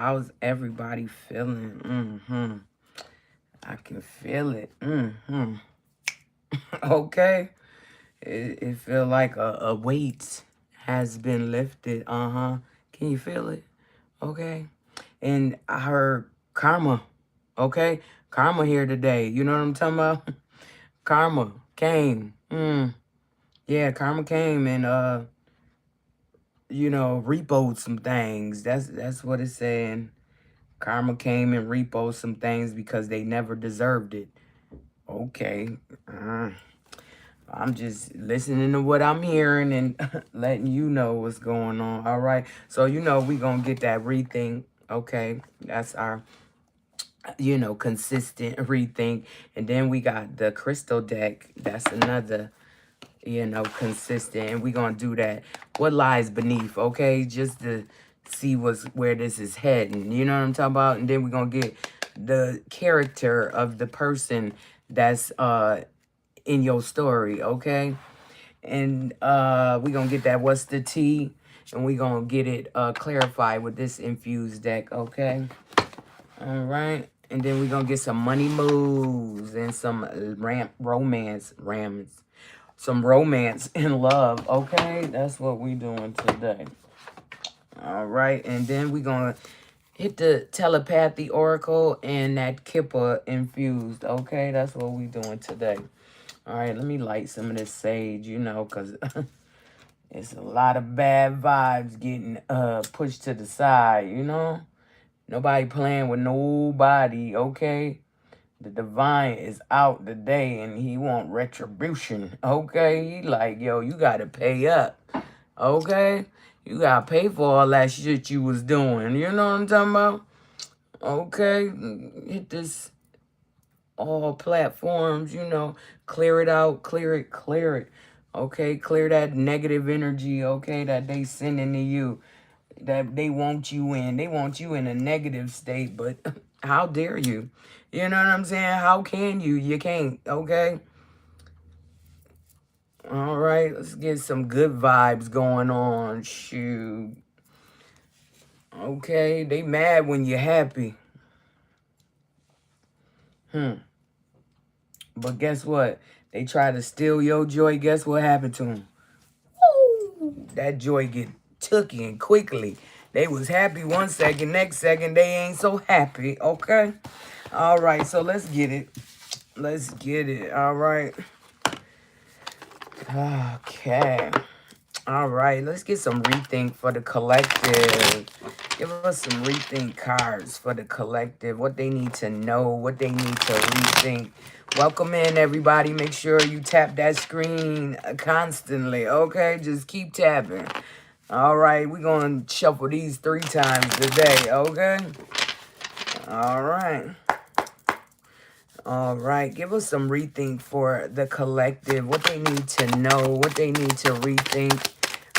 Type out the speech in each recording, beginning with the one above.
How's everybody feeling? I can feel it. Okay. It feel like a weight has been lifted. Can you feel it? Okay. And I heard karma. Okay. Karma here today. You know what I'm talking about? Karma came. Yeah, karma came and repoed some things. That's what it's saying. Karma came and repoed some things because they never deserved it. Okay. I'm just listening to what I'm hearing and letting you know what's going on. All right. So, we going to get that rethink. Okay. That's our, consistent rethink. And then we got the crystal deck. That's another, consistent. And we going to do that. What lies beneath? Okay. Just to see where this is heading. You know what I'm talking about? And then we're going to get the character of the person that's, in your story, okay? And we're gonna get that what's the tea, and we're gonna get it clarified with this infused deck, okay? All right. And then we're gonna get some money moves and some romance some romance and love, okay? That's what we doing today. All right. And then we're gonna hit the telepathy oracle and that kippa infused, okay? That's what we doing today. All right, let me light some of this sage, because it's a lot of bad vibes getting pushed to the side, Nobody playing with nobody, okay? The divine is out today and he want retribution, okay? He like, yo, you got to pay up, okay? You got to pay for all that shit you was doing. You know what I'm talking about? Okay, hit this all platforms, clear it out, clear it. Okay, clear that negative energy, okay, that they sending to you, that they want you in. They want you in a negative state, but how dare you? You know what I'm saying? How can you? You can't, okay? All right, let's get some good vibes going on. Shoot. Okay, they mad when you're happy. But guess what? They try to steal your joy. Guess what happened to them? Woo! That joy get took in quickly. They was happy one second, next second they ain't so happy, okay? All right, so let's get it. Let's get it, all right? Okay. All right, let's get some rethink for the collective. Give us some rethink cards for the collective. What they need to know, what they need to rethink. Welcome in, everybody. Make sure you tap that screen constantly, okay? Just keep tapping. All right, we're going to shuffle these 3 times today, okay? All right. All right, give us some rethink for the collective. What they need to know, what they need to rethink,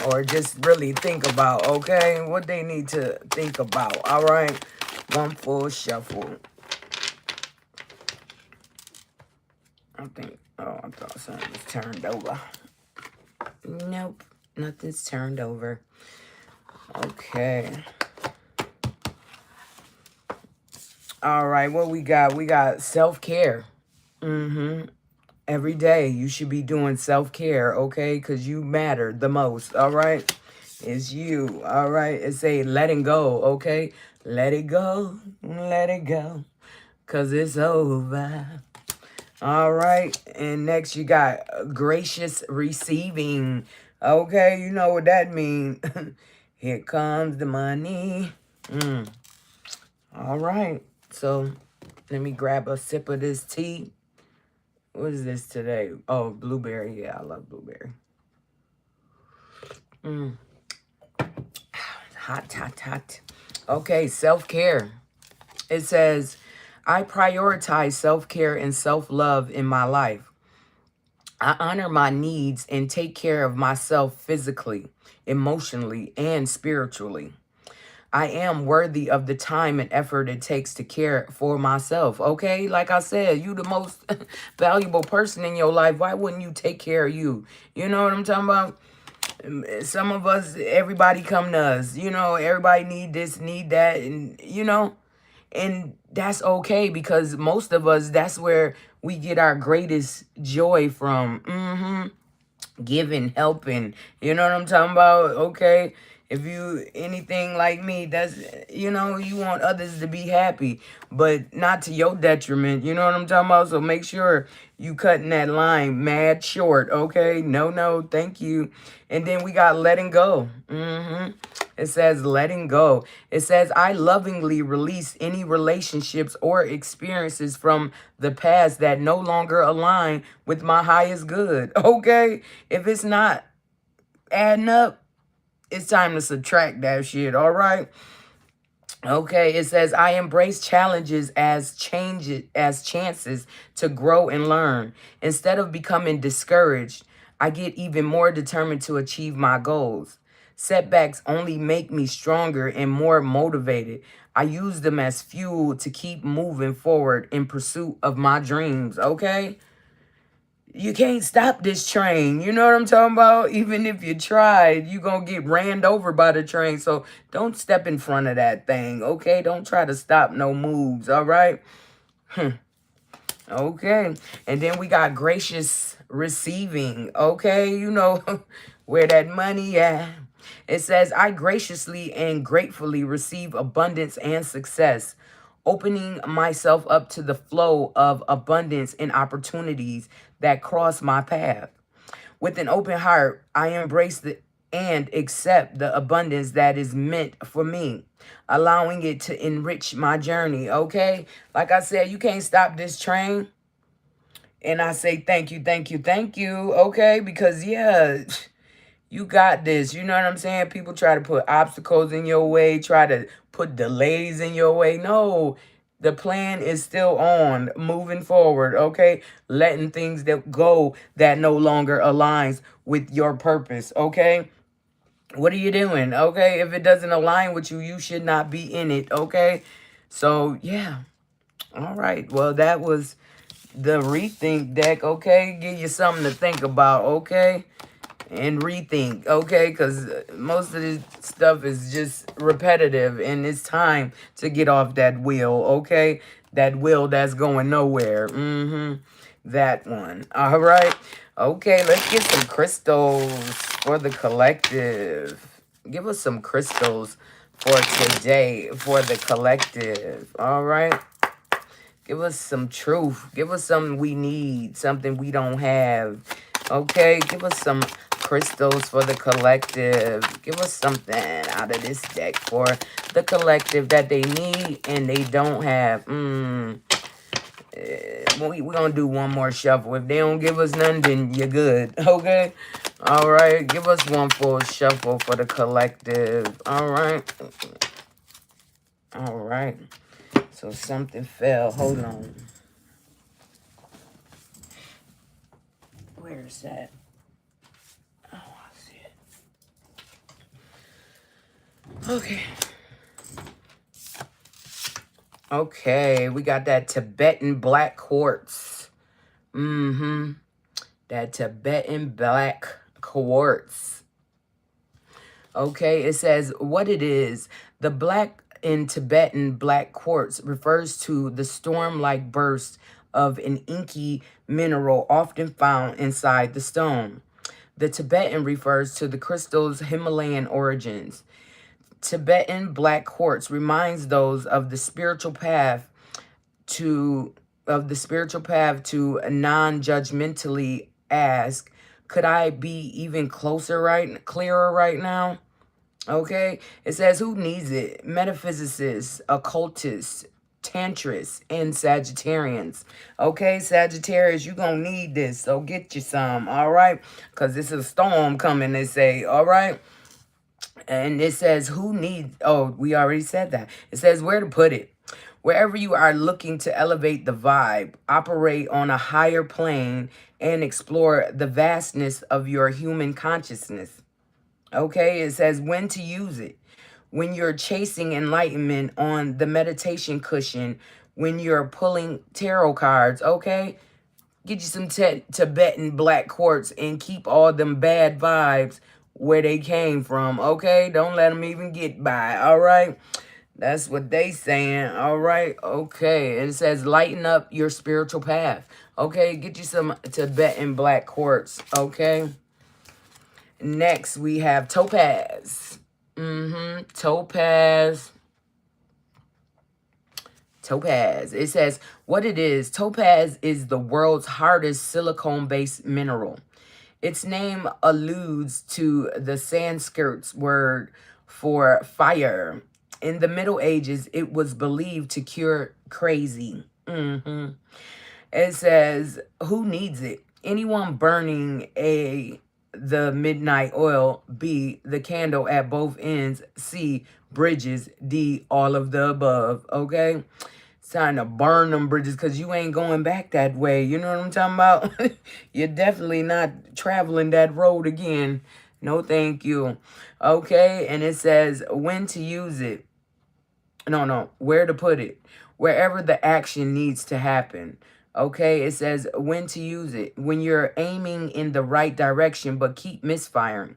or just really think about, okay? What they need to think about, all right? One full shuffle. I thought something was turned over. Nope, nothing's turned over. Okay. All right, what we got? We got self-care. Every day you should be doing self-care, okay? Because you matter the most, all right? It's you, all right? It's a letting go, okay? Let it go, because it's over. All right, and next you got gracious receiving, okay? You know what that means. Here comes the money. All right, so let me grab a sip of this tea. What is this today? Oh, blueberry. Yeah, I love blueberry. Hot. Okay, self-care. It says, I prioritize self-care and self-love in my life. I honor my needs and take care of myself physically, emotionally, and spiritually. I am worthy of the time and effort it takes to care for myself, okay? Like I said, you the most valuable person in your life. Why wouldn't you take care of you? You know what I'm talking about? Some of us, everybody come to us, you know, everybody need this, need that, and you know, and that's okay because most of us, that's where we get our greatest joy from. Giving, helping. You know what I'm talking about? Okay. If you anything like me, that's, you know, you want others to be happy, but not to your detriment. You know what I'm talking about? So make sure you cutting that line mad short. Okay. No, no, thank you. And then we got letting go. It says letting go. It says, I lovingly release any relationships or experiences from the past that no longer align with my highest good. Okay? If it's not adding up, it's time to subtract that shit. All right? Okay, it says I embrace challenges as chances to grow and learn. Instead of becoming discouraged, I get even more determined to achieve my goals. Setbacks only make me stronger and more motivated. I use them as fuel to keep moving forward in pursuit of my dreams, okay? You can't stop this train. You know what I'm talking about? Even if you tried, you going to get ran over by the train. So don't step in front of that thing, okay? Don't try to stop no moves, all right? Okay. And then we got gracious receiving, okay? You know where that money at. It says, I graciously and gratefully receive abundance and success, opening myself up to the flow of abundance and opportunities that cross my path. With an open heart, I embrace and accept the abundance that is meant for me, allowing it to enrich my journey, okay? Like I said, you can't stop this train. And I say thank you, thank you, thank you, okay? Because, yeah, you got this. You know what I'm saying? People try to put obstacles in your way, try to put delays in your way. No, the plan is still on, moving forward, okay? Letting things that go that no longer aligns with your purpose, okay? What are you doing, okay? If it doesn't align with you, you should not be in it, okay? So, yeah. All right. Well, that was the rethink deck, okay? Give you something to think about, okay? And rethink, okay? Because most of this stuff is just repetitive, and it's time to get off that wheel, okay? That wheel that's going nowhere. That one. All right. Okay, let's get some crystals for the collective. Give us some crystals for today for the collective. All right. Give us some truth. Give us something we need, something we don't have. Okay, give us some crystals for the collective. Give us something out of this deck for the collective that they need and they don't have. We're going to do one more shuffle. If they don't give us none, then you're good. Okay? All right. Give us one full shuffle for the collective. All right. All right. So something fell. Hold on. Where is that? Oh, I see it. Okay. Okay, we got that Tibetan black quartz. That Tibetan black quartz. Okay, it says what it is. The black in Tibetan black quartz refers to the storm-like burst of an inky mineral often found inside the stone. The Tibetan refers to the crystal's Himalayan origins. Tibetan black quartz reminds those of the spiritual path to non-judgmentally ask, could I be even clearer right now? Okay, it says who needs it? Metaphysicists, occultists, tantrists, and Sagittarians. Okay, Sagittarius, you gonna need this, so get you some, all right? Because this is a storm coming, they say, all right? And it says who needs, oh, we already said that. It says where to put it. Wherever you are looking to elevate the vibe, operate on a higher plane, and explore the vastness of your human consciousness. Okay, it says when to use it. When you're chasing enlightenment on the meditation cushion, when you're pulling tarot cards, okay? Get you some Tibetan black quartz and keep all them bad vibes where they came from, okay? Don't let them even get by, all right? That's what they saying, all right? Okay, and it says lighten up your spiritual path, okay? Get you some Tibetan black quartz, okay? Next, we have topaz. Topaz. Topaz. It says what it is. Topaz is the world's hardest silicone-based mineral. Its name alludes to the Sanskrit word for fire. In the Middle Ages, it was believed to cure crazy. It says, who needs it? Anyone burning the midnight oil, B, the candle at both ends, C, bridges, D, all of the above, okay? It's time to burn them bridges because you ain't going back that way. You know what I'm talking about? You're definitely not traveling that road again. No, thank you. Okay, and it says when to use it. No, where to put it. Wherever the action needs to happen. Okay, it says when to use it. When you're aiming in the right direction, but keep misfiring.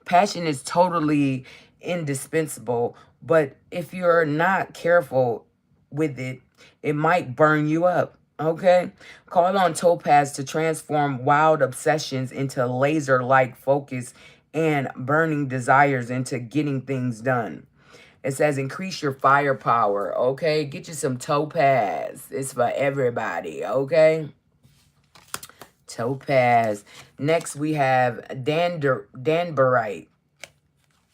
Passion is totally indispensable, but if you're not careful with it, it might burn you up. Okay? Call on Topaz to transform wild obsessions into laser-like focus and burning desires into getting things done. It says increase your firepower, okay? Get you some topaz. It's for everybody, okay? Topaz. Next, we have danbarite.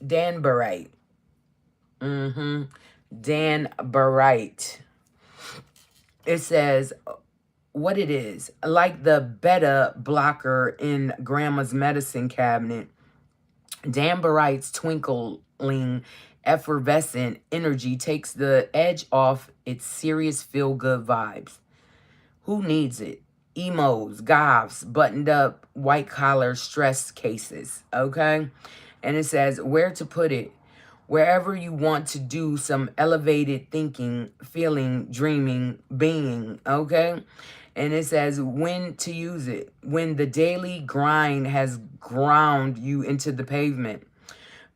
Danbarite. Danbarite. It says what it is. Like the beta blocker in grandma's medicine cabinet, Danbarite's twinkling, effervescent energy takes the edge off its serious feel-good vibes. Who needs it? Emos, goths, buttoned up, white-collar stress cases, okay? And it says where to put it. Wherever you want to do some elevated thinking, feeling, dreaming, being, okay? And it says when to use it. When the daily grind has ground you into the pavement.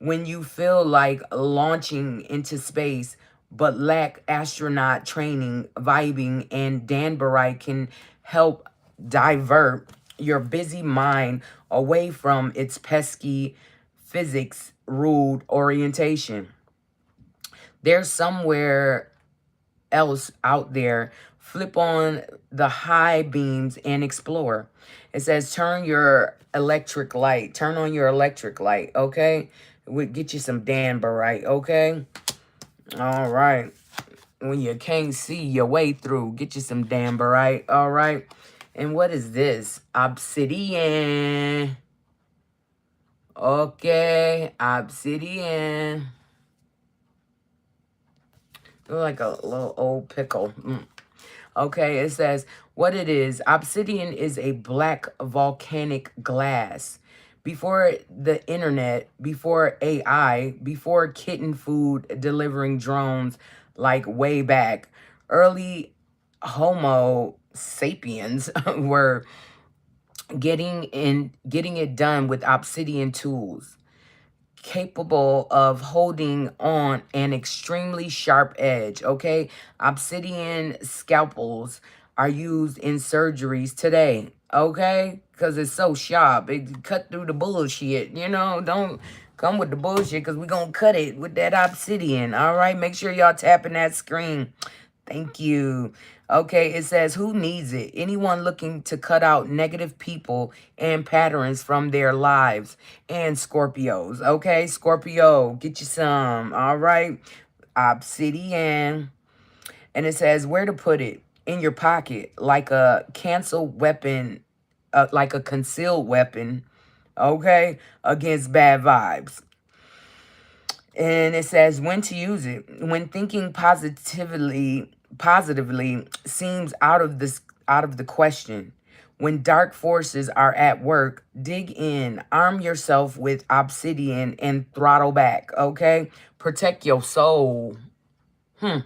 When you feel like launching into space but lack astronaut training, vibing, and Danbarite can help divert your busy mind away from its pesky physics ruled orientation. There's somewhere else out there. Flip on the high beams and explore. It says turn your electric light. Turn on your electric light, okay? We'll get you some Danbarite, okay? All right. When you can't see your way through, get you some Danbarite, all right? And what is this? Obsidian. Okay, obsidian. Look like a little old pickle. Okay, it says what it is. Obsidian is a black volcanic glass. Before the internet, before AI, before kitten food delivering drones, like way back, early Homo sapiens were getting it done with obsidian tools, capable of holding on an extremely sharp edge, okay? Obsidian scalpels are used in surgeries today, okay? Because it's so sharp. It cut through the bullshit, you know? Don't come with the bullshit because we're going to cut it with that obsidian, all right? Make sure y'all tapping that screen. Thank you. Okay, it says, who needs it? Anyone looking to cut out negative people and patterns from their lives. And Scorpios. Okay, Scorpio, get you some. All right. Obsidian. And it says where to put it. In your pocket. Like a canceled weapon. Like a concealed weapon. Okay. Against bad vibes. And it says when to use it. When thinking positively seems out of the question. When dark forces are at work, dig in, arm yourself with obsidian and throttle back, okay? Protect your soul. Get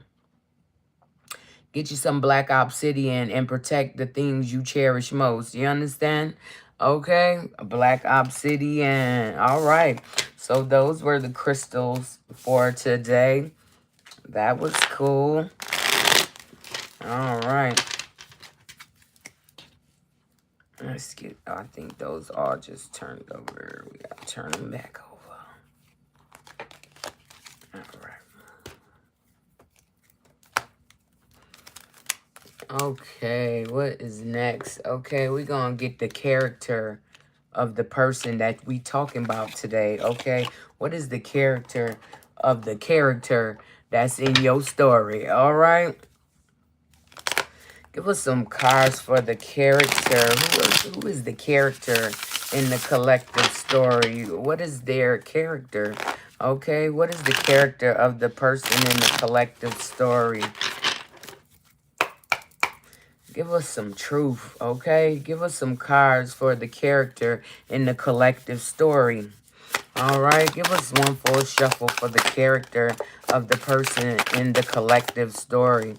you some black obsidian and protect the things you cherish most. You understand? Okay, black obsidian. All right. So those were the crystals for today. That was cool. All right. Let's get, I think those all just turned over. We got to turn them back over. All right. Okay, what is next? Okay, we're going to get the character of the person that we talking about today. Okay, what is the character of the character that's in your story? All right. Give us some cards for the character. Who is the character in the collective story? What is their character? Okay, what is the character of the person in the collective story? Give us some truth, okay? Give us some cards for the character in the collective story. All right, give us one full shuffle for the character of the person in the collective story.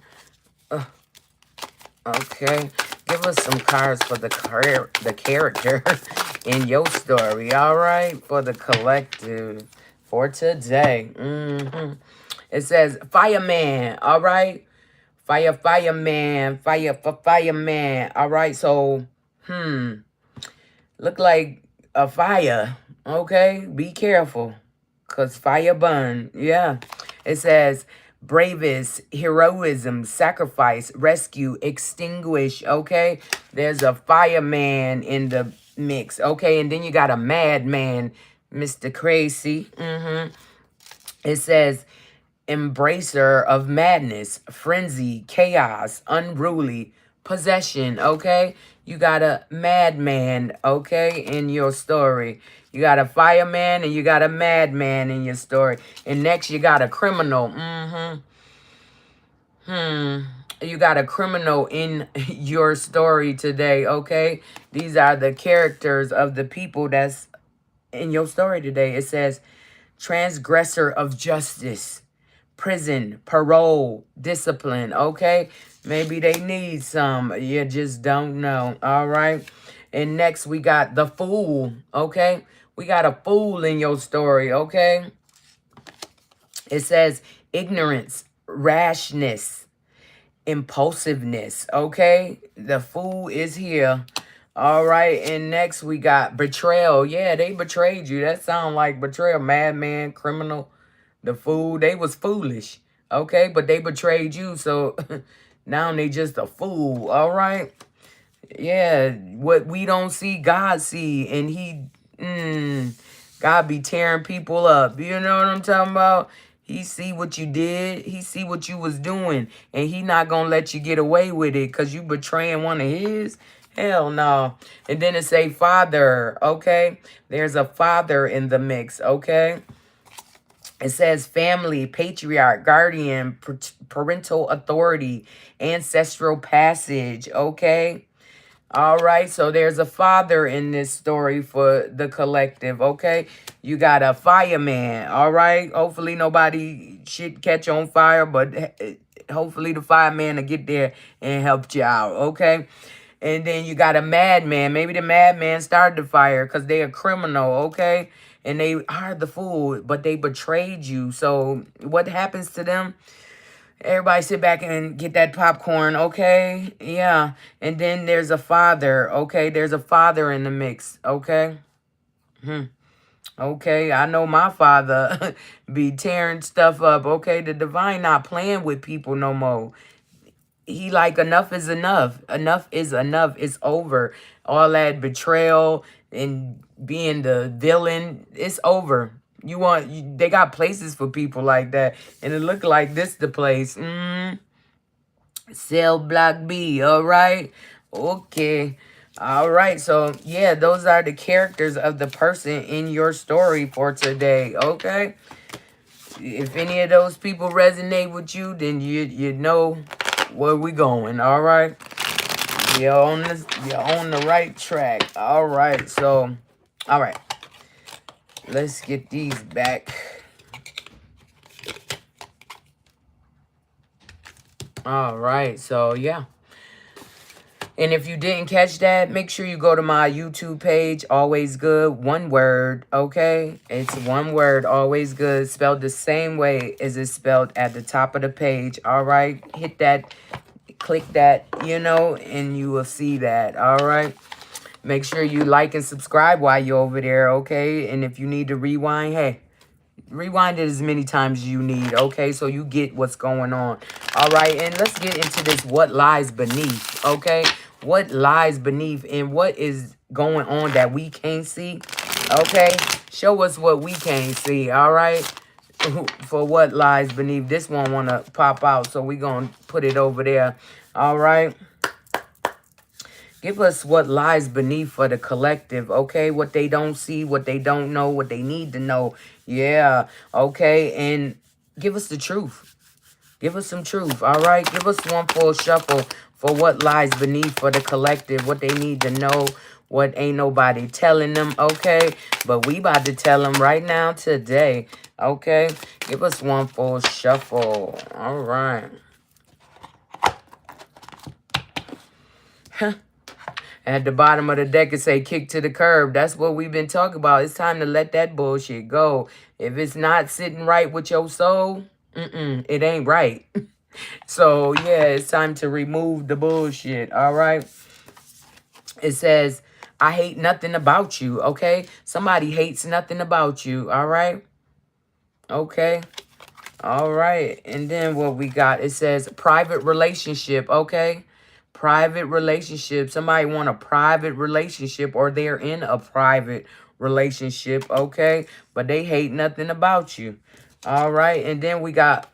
Okay, give us some cards for the character in your story. All right, for the collective for today. It says fireman. All right, fireman, fireman. All right, so look like a fire. Okay, be careful, cause fire burn. Yeah, it says bravest, heroism, sacrifice, rescue, extinguish. Okay, there's a fireman in the mix. Okay, and then you got a madman, Mr. Crazy. It says embracer of madness, frenzy, chaos, unruly, possession, okay? You got a madman, okay, in your story. You got a fireman and you got a madman in your story. And next you got a criminal. You got a criminal in your story today, okay? These are the characters of the people that's in your story today. It says transgressor of justice, prison, parole, discipline, okay? Maybe they need some. You just don't know, all right? And next we got the fool, okay? We got a fool in your story, okay? It says ignorance, rashness, impulsiveness, okay? The fool is here. All right, and next we got betrayal. Yeah, they betrayed you. That sound like betrayal. Madman, criminal, the fool. They was foolish, okay? But they betrayed you, so now they just a fool, all right? Yeah, what we don't see, God see. And God be tearing people up. You know what I'm talking about? He see what you did. He see what you was doing. And he not going to let you get away with it because you betraying one of his. Hell no. And then it say father, okay? There's a father in the mix, okay? It says family, patriarch, guardian, parental authority, ancestral passage, okay? All right, so there's a father in this story for the collective, okay? You got a fireman, all right? Hopefully nobody shit catch on fire, but hopefully the fireman will get there and help you out, okay? And then you got a madman. Maybe the madman started the fire because they a criminal, okay? And they are the fool, but they betrayed you. So what happens to them? Everybody sit back and get that popcorn, okay? Yeah. And then there's a father, okay? There's a father in the mix, okay? Okay, I know my father be tearing stuff up, okay? The divine not playing with people no more. He like, enough is enough. Enough is enough. It's over. All that betrayal and being the villain, it's over. They got places for people like that. And it look like this the place. Cell block B, all right? Okay. All right, so yeah, those are the characters of the person in your story for today, okay? If any of those people resonate with you, then you know where we going, all right? You're on the right track. All right, so all right. Let's get these back. All right, so yeah. And if you didn't catch that, make sure you go to my YouTube page, Always Good, one word, okay? It's one word, Always Good, spelled the same way as it's spelled at the top of the page, all right? Hit that, click that, you know, and you will see that, all right? Make sure you like and subscribe while you're over there, okay? And if you need to rewind, hey, rewind it as many times as you need, okay? So you get what's going on. All right, and let's get into this what lies beneath, okay? What lies beneath and what is going on that we can't see, okay? Show us what we can't see, all right? For what lies beneath. This one want to pop out, so we're going to put it over there, all right? Give us what lies beneath for the collective, okay? What they don't see, what they don't know, what they need to know. Yeah, okay? And give us the truth. Give us some truth, all right? Give us one full shuffle for what lies beneath for the collective, what they need to know, what ain't nobody telling them, okay? But we about to tell them right now today, okay? Give us one full shuffle, all right? At the bottom of the deck, it say kick to the curb. That's what we've been talking about. It's time to let that bullshit go. If it's not sitting right with your soul, it ain't right. So, yeah, it's time to remove the bullshit, all right? It says, I hate nothing about you, okay? Somebody hates nothing about you, all right? Okay. All right. And then what we got, it says private relationship, okay? Private relationship. Somebody want a private relationship or they're in a private relationship, okay? But they hate nothing about you. All right. And then we got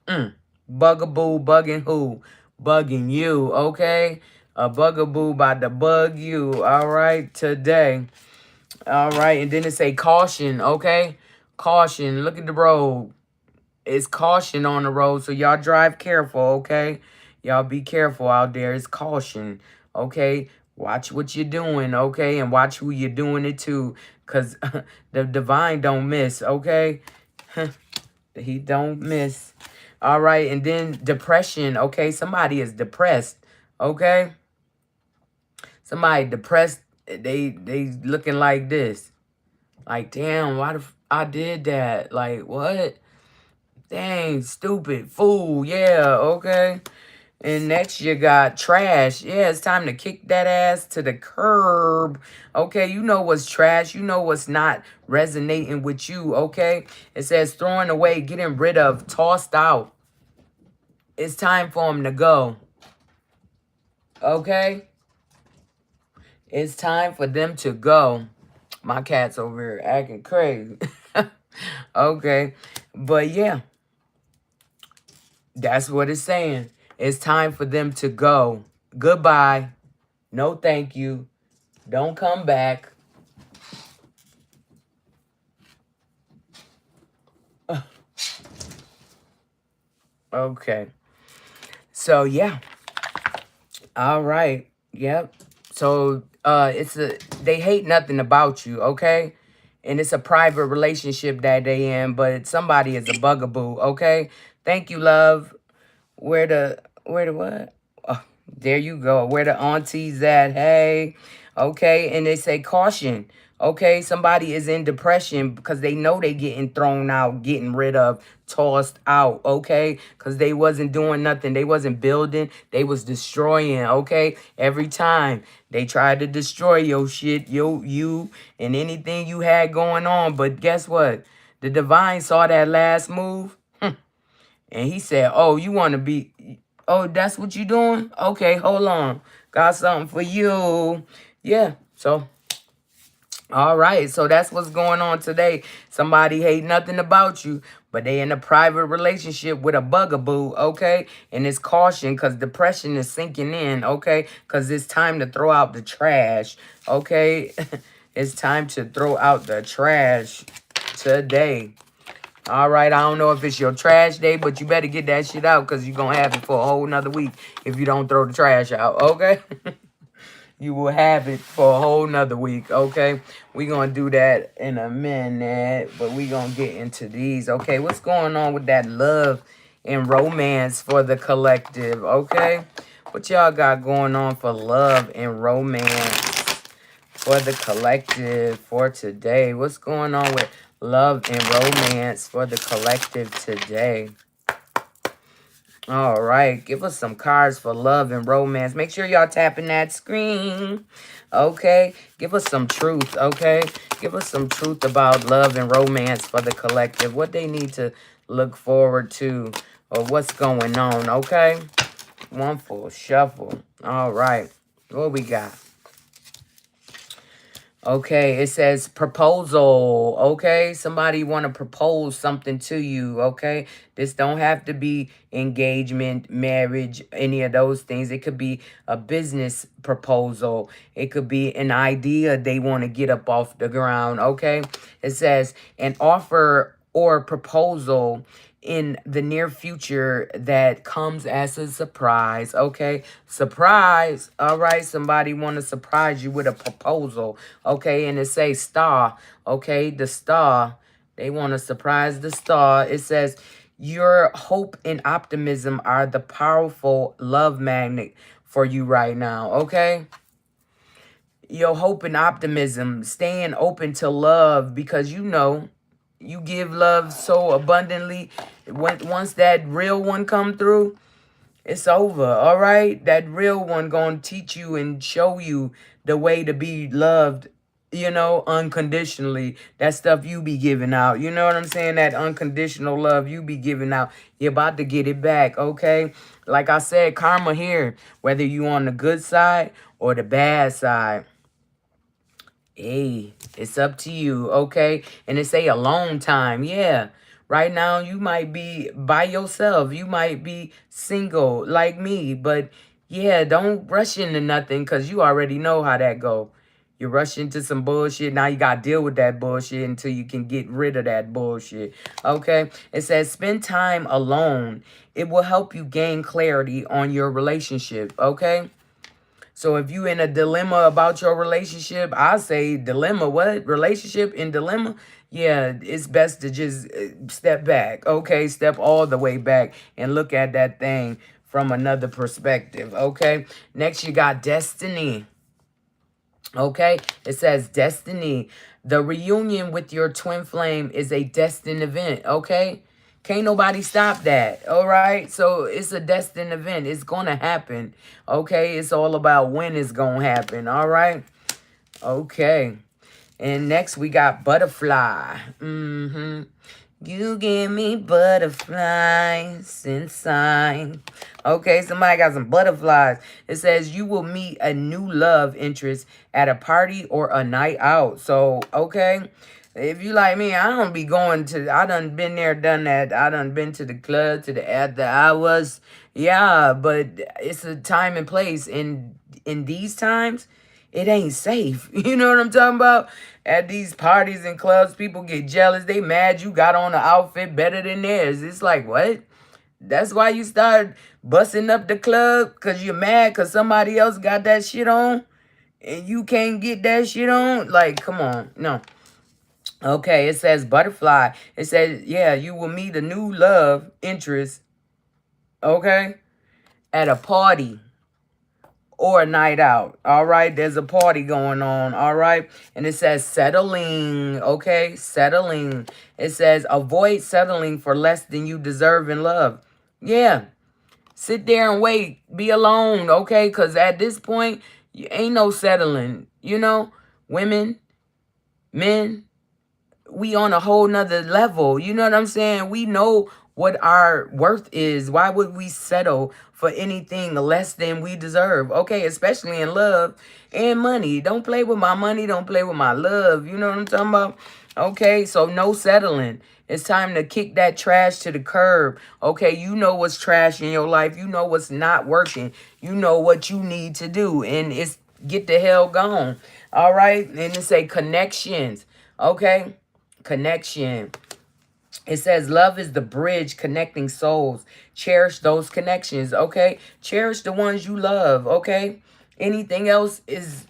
bugaboo bugging who? Bugging you, okay? A bugaboo about to bug you, all right, today. All right. And then it say caution, okay? Caution. Look at the road. It's caution on the road, so y'all drive careful, okay? Y'all be careful out there. It's caution, okay? Watch what you're doing, okay? And watch who you're doing it to, because the divine don't miss, okay? He don't miss. All right, and then depression, okay? Somebody is depressed, okay? Somebody depressed, they looking like this. Like, damn, why I did that? Like, what? Dang, stupid fool. Yeah, okay. And next you got trash. Yeah, it's time to kick that ass to the curb. Okay, you know what's trash. You know what's not resonating with you, okay? It says throwing away, getting rid of, tossed out. It's time for them to go. Okay? It's time for them to go. My cat's over here acting crazy. Okay. But yeah. That's what it's saying. It's time for them to go. Goodbye. No thank you. Don't come back. Okay. So, yeah. All right. Yep. So, they hate nothing about you, okay? And it's a private relationship that they in, but somebody is a bugaboo, okay? Thank you, love. Where the what? Oh, there you go. Where the aunties at? Hey. Okay. And they say caution. Okay. Somebody is in depression because they know they getting thrown out, getting rid of, tossed out. Okay. Because they wasn't doing nothing. They wasn't building. They was destroying. Okay. Every time they tried to destroy your shit, you and anything you had going on. But guess what? The divine saw that last move. And he said, oh, you want to be, oh, that's what you doing? Okay, hold on. Got something for you. Yeah, so, all right. So that's what's going on today. Somebody hate nothing about you, but they in a private relationship with a bugaboo, okay? And it's caution because depression is sinking in, okay? Because it's time to throw out the trash, okay? It's time to throw out the trash today. All right, I don't know if it's your trash day, but you better get that shit out because you're going to have it for a whole nother week if you don't throw the trash out, okay? You will have it for a whole nother week, okay? We're going to do that in a minute, but we're going to get into these, okay? What's going on with that love and romance for the collective, okay? What y'all got going on for love and romance for the collective for today? What's going on with love and romance for the collective today? All right, give us some cards for love and romance. Make sure y'all tapping that screen. Okay, give us some truth. Okay, give us some truth about love and romance for the collective. What they need to look forward to or what's going on. Okay, one full shuffle. All right, what we got? Okay, it says proposal. Okay, somebody want to propose something to you. Okay, this don't have to be engagement, marriage, any of those things. It could be a business proposal. It could be an idea they want to get up off the ground. Okay, it says an offer or proposal in the near future that comes as a surprise. Okay, surprise. All right, somebody want to surprise you with a proposal. Okay, and it says star. Okay, the star, they want to surprise the star. It says your hope and optimism are the powerful love magnet for you right now. Okay, your hope and optimism, staying open to love, because you know you give love so abundantly. Once that real one come through, it's over. All right, that real one gonna teach you and show you the way to be loved, you know, unconditionally. That stuff you be giving out, you know what I'm saying? That unconditional love you be giving out, you're about to get it back. Okay, like I said, karma here, whether you on the good side or the bad side. Hey, it's up to you, okay? And it say alone time. Yeah. Right now, you might be by yourself. You might be single like me. But, yeah, don't rush into nothing because you already know how that go. You rush into some bullshit. Now you got to deal with that bullshit until you can get rid of that bullshit, okay? It says spend time alone. It will help you gain clarity on your relationship, okay? So if you in a dilemma about your relationship, I say dilemma, what? Relationship in dilemma? Yeah, it's best to just step back, okay? Step all the way back and look at that thing from another perspective, okay? Next, you got destiny, okay? It says destiny. The reunion with your twin flame is a destined event, okay? Can't nobody stop that, all right? So it's a destined event. It's going to happen, okay? It's all about when it's going to happen, all right? Okay. And next we got butterfly. You give me butterflies inside. Okay, somebody got some butterflies. It says you will meet a new love interest at a party or a night out. So, okay, if you like me, I don't be going to, I done been there, done that. I done been to the club, to the after hours. Yeah, but it's a time and place. In these times, it ain't safe. You know what I'm talking about? At these parties and clubs, people get jealous. They mad you got on an outfit better than theirs. It's like, what? That's why you start busting up the club? Because you're mad because somebody else got that shit on? And you can't get that shit on? Like, come on. No. Okay, it says butterfly. It says, yeah, you will meet a new love interest, okay, at a party or a night out. All right, there's a party going on. All right, and it says settling. Okay, settling. It says avoid settling for less than you deserve in love. Yeah, sit there and wait. Be alone. Okay, because at this point, you ain't no settling. You know, women, men, we on a whole nother level. You know what I'm saying? We know what our worth is. Why would we settle for anything less than we deserve? Okay, especially in love and money. Don't play with my money. Don't play with my love. You know what I'm talking about? Okay, so no settling. It's time to kick that trash to the curb. Okay, you know what's trash in your life. You know what's not working. You know what you need to do. And it's get the hell gone. All right? And it say connections. Okay? Connection. It says love is the bridge connecting souls. Cherish those connections, okay? Cherish the ones you love, okay? Anything else is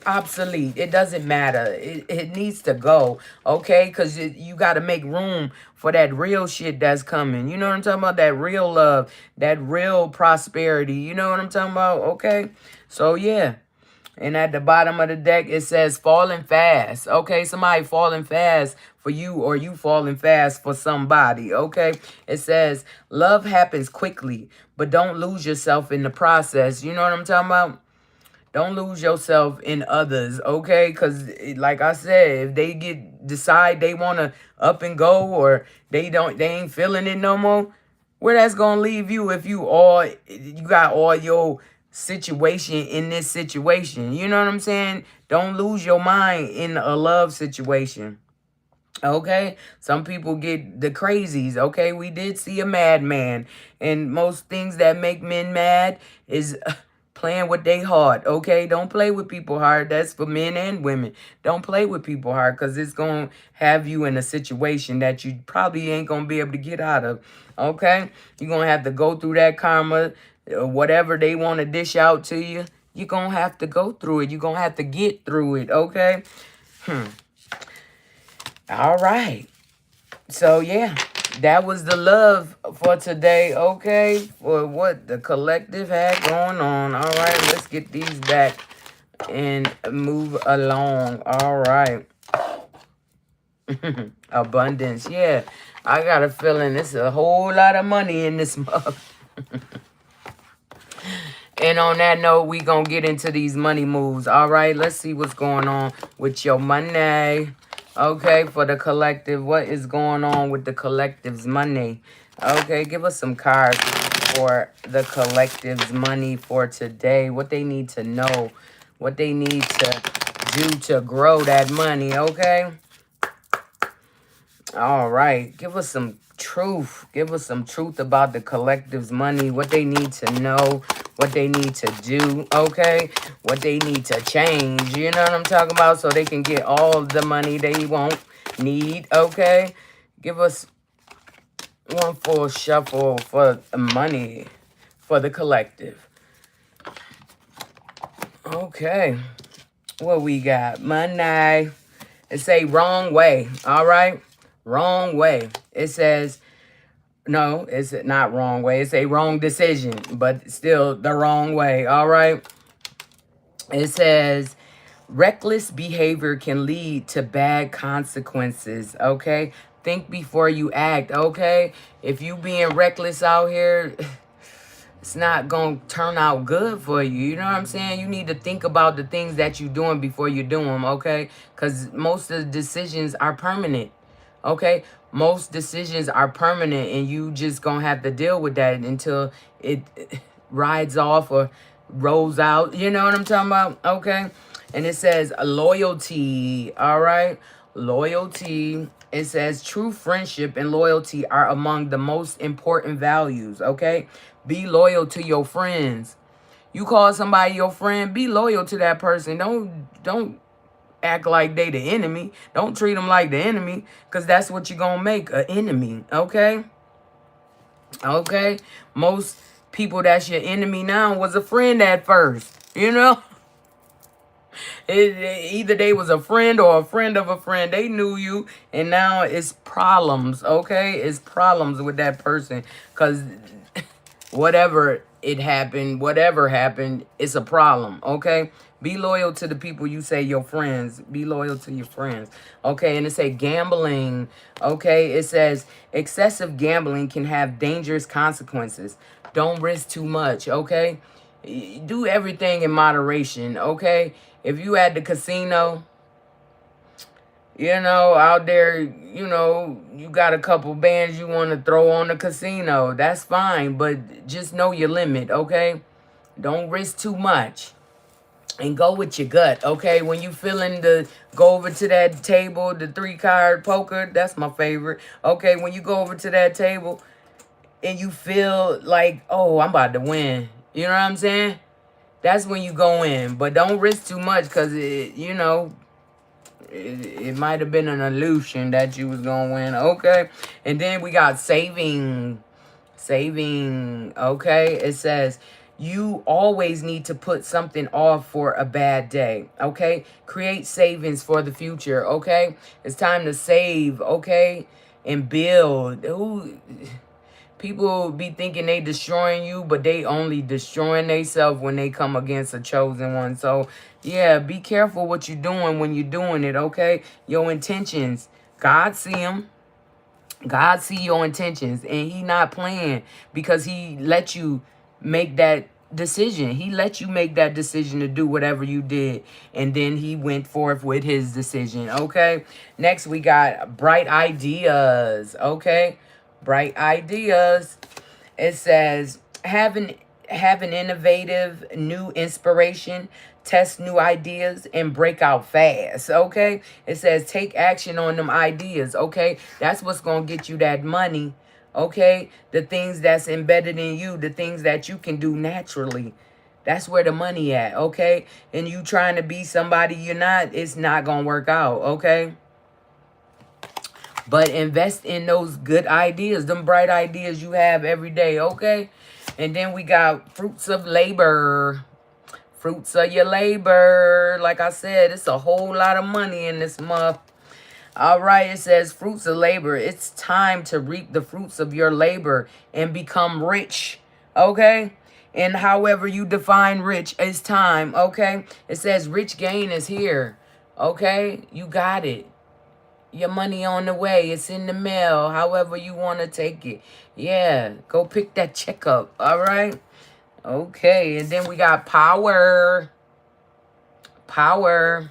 obsolete. It doesn't matter. It needs to go, okay? Because you got to make room for that real shit that's coming. You know what I'm talking about? That real love, that real prosperity. You know what I'm talking about? Okay? So, yeah. And at the bottom of the deck, it says falling fast. Okay, somebody falling fast for you, or you falling fast for somebody. Okay, it says love happens quickly, but don't lose yourself in the process. You know what I'm talking about? Don't lose yourself in others, okay? Because like I said, if they decide they want to up and go, or they ain't feeling it no more, where that's going to leave you if you got all your situation in this situation. You know what I'm saying? Don't lose your mind in a love situation. Okay, some people get the crazies. Okay, we did see a madman, and most things that make men mad is playing with their heart. Okay, don't play with people hard. That's for men and women. Don't play with people hard, because it's gonna have you in a situation that you probably ain't gonna be able to get out of. Okay, you're gonna have to go through that karma, whatever they want to dish out to you. You're gonna have to go through it. You're gonna have to get through it. Okay. All right. So, yeah, that was the love for today, okay? For what the collective had going on. All right, let's get these back and move along. All right. Abundance, yeah. I got a feeling it's a whole lot of money in this month. And on that note, we going to get into these money moves. All right, let's see what's going on with your money. Okay, for the collective, what is going on with the collective's money? Okay, give us some cards for the collective's money for today. What they need to know, what they need to do to grow that money, okay? All right, give us some truth. Give us some truth about the collective's money, what they need to know, what they need to do, okay? What they need to change, you know what I'm talking about? So they can get all the money they need, okay? Give us one full shuffle for money for the collective. Okay, what we got? Money. It say wrong way, all right? Wrong way. It says, no, it's not wrong way. It's a wrong decision, but still the wrong way, all right? It says, reckless behavior can lead to bad consequences, okay? Think before you act, okay? If you being reckless out here, it's not going to turn out good for you. You know what I'm saying? You need to think about the things that you're doing before you do them, okay? Because most of the decisions are permanent, okay? Most decisions are permanent, and you just going to have to deal with that until it rides off or rolls out. You know what I'm talking about? Okay? And it says loyalty, all right? Loyalty. It says true friendship and loyalty are among the most important values, okay? Be loyal to your friends. You call somebody your friend, be loyal to that person. Don't act like they the enemy. Don't treat them like the enemy, because that's what you're going to make, an enemy, okay? Okay? Most people that's your enemy now was a friend at first, you know? Either they was a friend or a friend of a friend. They knew you, and now it's problems, okay? It's problems with that person, because whatever happened, it's a problem, okay? Be loyal to the people you say your friends. Be loyal to your friends, okay? And it say gambling, okay? It says excessive gambling can have dangerous consequences. Don't risk too much, okay? Do everything in moderation, okay? If you at the casino, out there, you got a couple bands you want to throw on the casino. That's fine, but just know your limit, okay? Don't risk too much. And go with your gut, okay? When you feeling go over to that table, the 3-card poker, that's my favorite. Okay, when you go over to that table and you feel like, oh, I'm about to win. You know what I'm saying? That's when you go in. But don't risk too much, because, it might have been an illusion that you was going to win. Okay. And then we got saving. Okay. It says You always need to put something off for a bad day, okay? Create savings for the future, okay? It's time to save, okay? And build. Ooh, people be thinking they destroying you, but they only destroying themselves when they come against a chosen one. So, yeah, be careful what you're doing when you're doing it, okay? Your intentions, God see them. God see your intentions, and he not playing because he let you make that decision. He let you make that decision to do whatever you did, and then he went forth with his decision, okay? Next, we got bright ideas, okay? Bright ideas. It says, have an innovative new inspiration, test new ideas, and break out fast, okay? It says take action on them ideas, okay? That's what's going to get you that money, okay? The things that's embedded in you, the things that you can do naturally. That's where the money at, okay? And you trying to be somebody you're not, it's not going to work out, okay? But invest in those good ideas, them bright ideas you have every day, okay? And then we got fruits of labor. Fruits of your labor. Like I said, it's a whole lot of money in this month. All right, it says fruits of labor. It's time to reap the fruits of your labor and become rich, okay? And however you define rich, it's time, okay? It says rich gain is here, okay? You got it. Your money on the way. It's in the mail. However you want to take it. Yeah. Go pick that check up. All right. Okay. And then we got power. Power.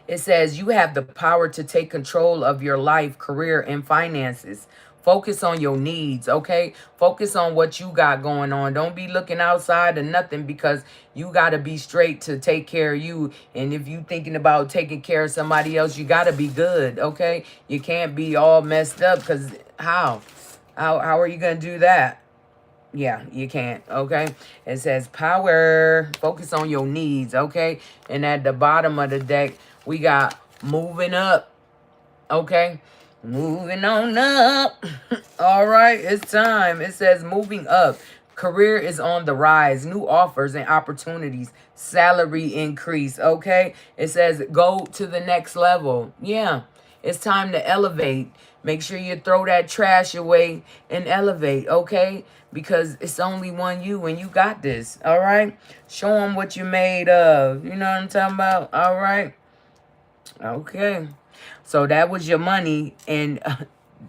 It says you have the power to take control of your life, career, and finances. Focus on your needs, okay? Focus on what you got going on. Don't be looking outside of nothing because you got to be straight to take care of you. And if you thinking about taking care of somebody else, you got to be good, okay? You can't be all messed up because how? How are you going to do that? Yeah, you can't, okay? It says power. Focus on your needs, okay? And at the bottom of the deck, we got moving up, okay? Moving on up. All right, it's time. It says moving up. Career is on the rise. New offers and opportunities. Salary increase, okay? It says go to the next level. Yeah, it's time to elevate. Make sure you throw that trash away and elevate, okay? Because it's only one you and you got this, all right? Show them what you're made of. You know what I'm talking about? All right? Okay. So that was your money, and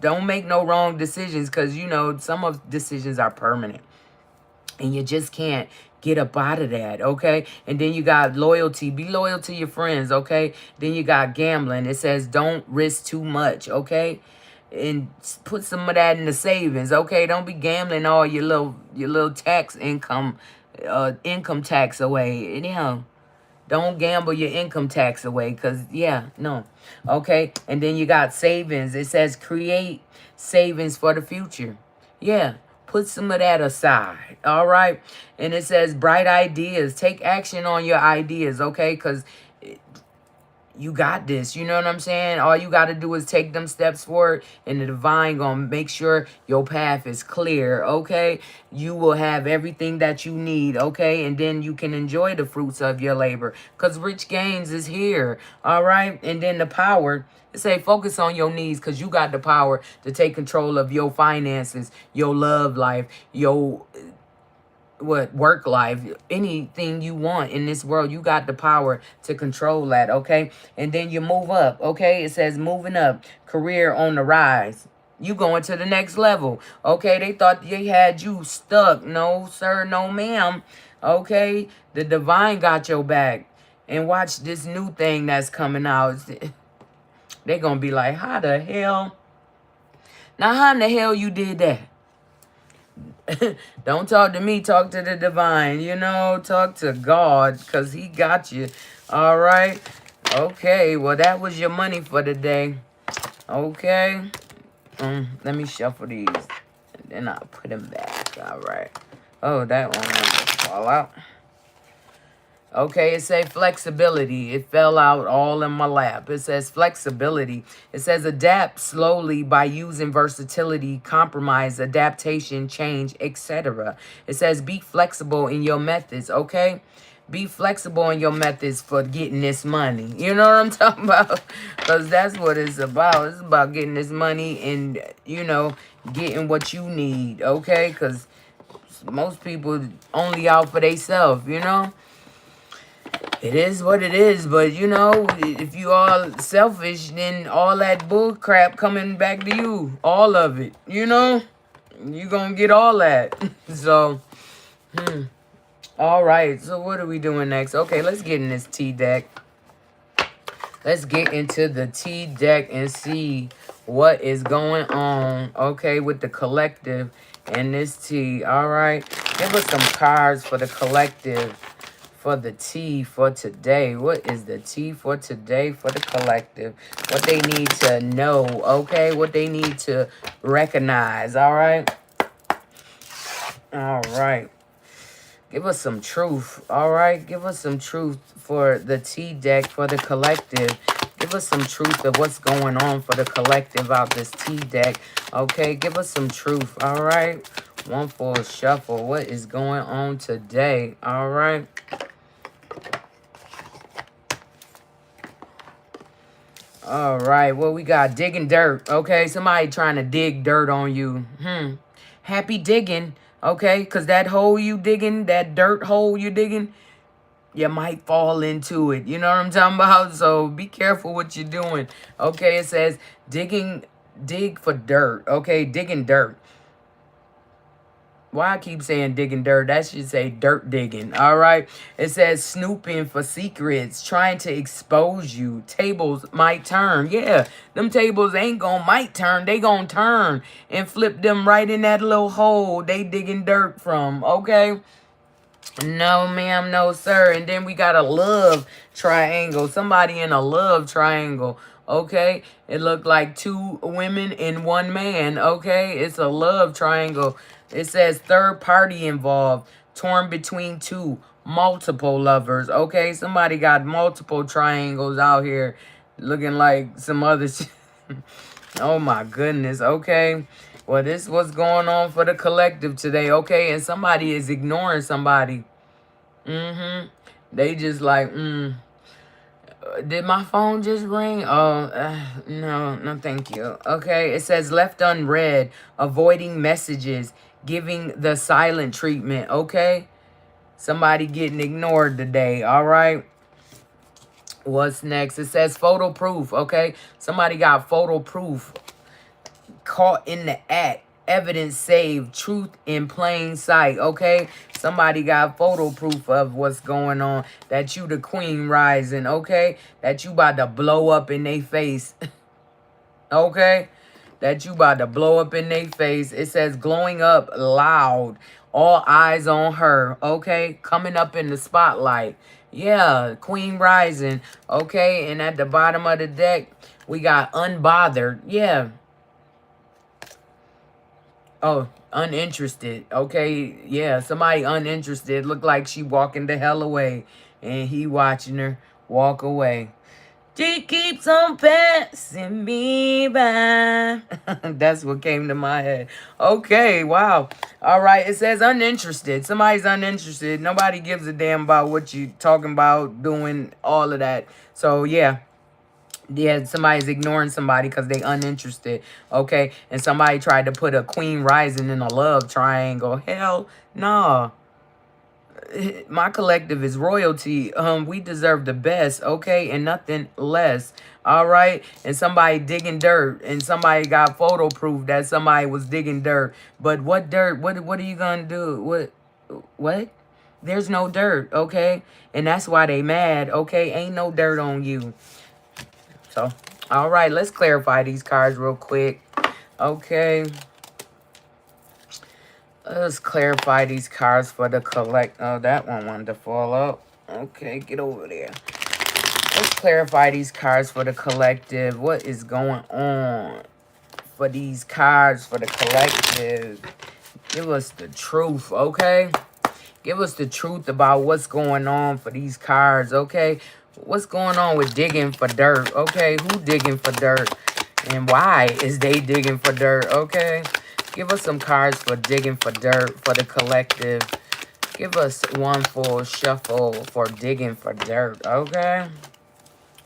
don't make no wrong decisions because, you know, some of decisions are permanent. And you just can't get up out of that, okay? And then you got loyalty. Be loyal to your friends, okay? Then you got gambling. It says don't risk too much, okay? And put some of that in the savings, okay? Don't be gambling all your little tax income tax away. Anyhow, don't gamble your income tax away because, yeah, no. Okay, and then you got savings. It says create savings for the future. Yeah, put some of that aside, all right? And it says bright ideas. Take action on your ideas, okay? Because you got this. You know what I'm saying? All you got to do is take them steps forward, and the divine gonna make sure your path is clear, okay? You will have everything that you need, okay? And then you can enjoy the fruits of your labor because rich gains is here, all right? And then the power, it say focus on your needs because you got the power to take control of your finances, your love life, your work life, anything you want in this world. You got the power to control that, okay? And then you move up, okay? It says moving up, career on the rise. You going to the next level, okay? They thought they had you stuck. No sir, no ma'am, okay? The divine got your back. And watch this new thing that's coming out. They gonna be like, how the hell? Now how in the hell you did that? Don't talk to me, talk to the divine, you know, talk to God, because he got you. All right. Okay, well, that was your money for the day. Okay. Let me shuffle these, and then I'll put them back. All right. Oh, that one will fall out. Okay, it says flexibility. It fell out all in my lap. It says flexibility. It says adapt slowly by using versatility, compromise, adaptation, change, etc. It says be flexible in your methods, okay? Be flexible in your methods for getting this money. You know what I'm talking about? Because that's what it's about. It's about getting this money and, you know, getting what you need, okay? Because most people only out for themselves, you know? It is what it is, but you know, if you all selfish, then all that bull crap coming back to you. All of it, you know? You gonna get all that. So, all right. So what are we doing next? Okay, let's get in this T deck. Let's get into the T deck and see what is going on, okay, with the collective and this T. All right. Give us some cards for the collective. For the T for today. What is the T for today for the collective? What they need to know, okay? What they need to recognize, all right? All right. Give us some truth, all right? Give us some truth for the T deck for the collective. Give us some truth of what's going on for the collective out this T deck, okay? Give us some truth, all right? One for a shuffle. What is going on today, all right? All right, well, we got digging dirt, okay? Somebody trying to dig dirt on you. Happy digging, okay? Because that hole you digging, that dirt hole you digging, you might fall into it. You know what I'm talking about? So be careful what you're doing, okay? It says dig for dirt, okay? Digging dirt. Why I keep saying digging dirt? That should say dirt digging. All right. It says snooping for secrets, trying to expose you. Tables might turn. Yeah, them tables ain't gonna might turn. They gonna turn and flip them right in that little hole they digging dirt from. Okay. No, ma'am, no, sir. And then we got a love triangle. Somebody in a love triangle. Okay. It looked like two women and one man. Okay. It's a love triangle. It says third party involved. Torn between two. Multiple lovers. Okay. Somebody got multiple triangles out here. Looking like some other shit. Oh my goodness. Okay. Well, this is what's going on for the collective today, okay? And somebody is ignoring somebody. They just like, did my phone just ring? Oh, no, thank you. Okay, it says left unread, avoiding messages, giving the silent treatment, okay? Somebody getting ignored today, all right? What's next? It says photo proof, okay? Somebody got photo proof. Caught in the act, evidence saved, truth in plain sight, okay? Somebody got photo proof of what's going on, that you the queen rising, okay? That you about to blow up in their face, okay? That you about to blow up in their face. It says glowing up loud, all eyes on her, okay? Coming up in the spotlight. Yeah, queen rising, okay? And at the bottom of the deck, we got unbothered, yeah. Oh, uninterested. Okay, yeah, somebody uninterested. Look like she walking the hell away. And he watching her walk away. She keeps on passing me by. That's what came to my head. Okay, wow. All right, it says uninterested. Somebody's uninterested. Nobody gives a damn about what you talking about, doing all of that. So, yeah. Yeah, somebody's ignoring somebody because they uninterested, okay? And somebody tried to put a queen rising in a love triangle. Hell, nah. My collective is royalty. We deserve the best, okay? And nothing less, all right? And somebody digging dirt. And somebody got photo proof that somebody was digging dirt. But what dirt? What are you going to do? What? There's no dirt, okay? And that's why they mad, okay? Ain't no dirt on you. So, all right, let's clarify these cards real quick. Okay. Let's clarify these cards for the collect. Oh, that one wanted to fall out. Okay, get over there. Let's clarify these cards for the collective. What is going on for these cards for the collective? Give us the truth, okay? Give us the truth about what's going on for these cards, okay? What's going on with digging for dirt, okay? Who digging for dirt? And why is they digging for dirt, okay? Give us some cards for digging for dirt for the collective. Give us one full shuffle for digging for dirt, okay?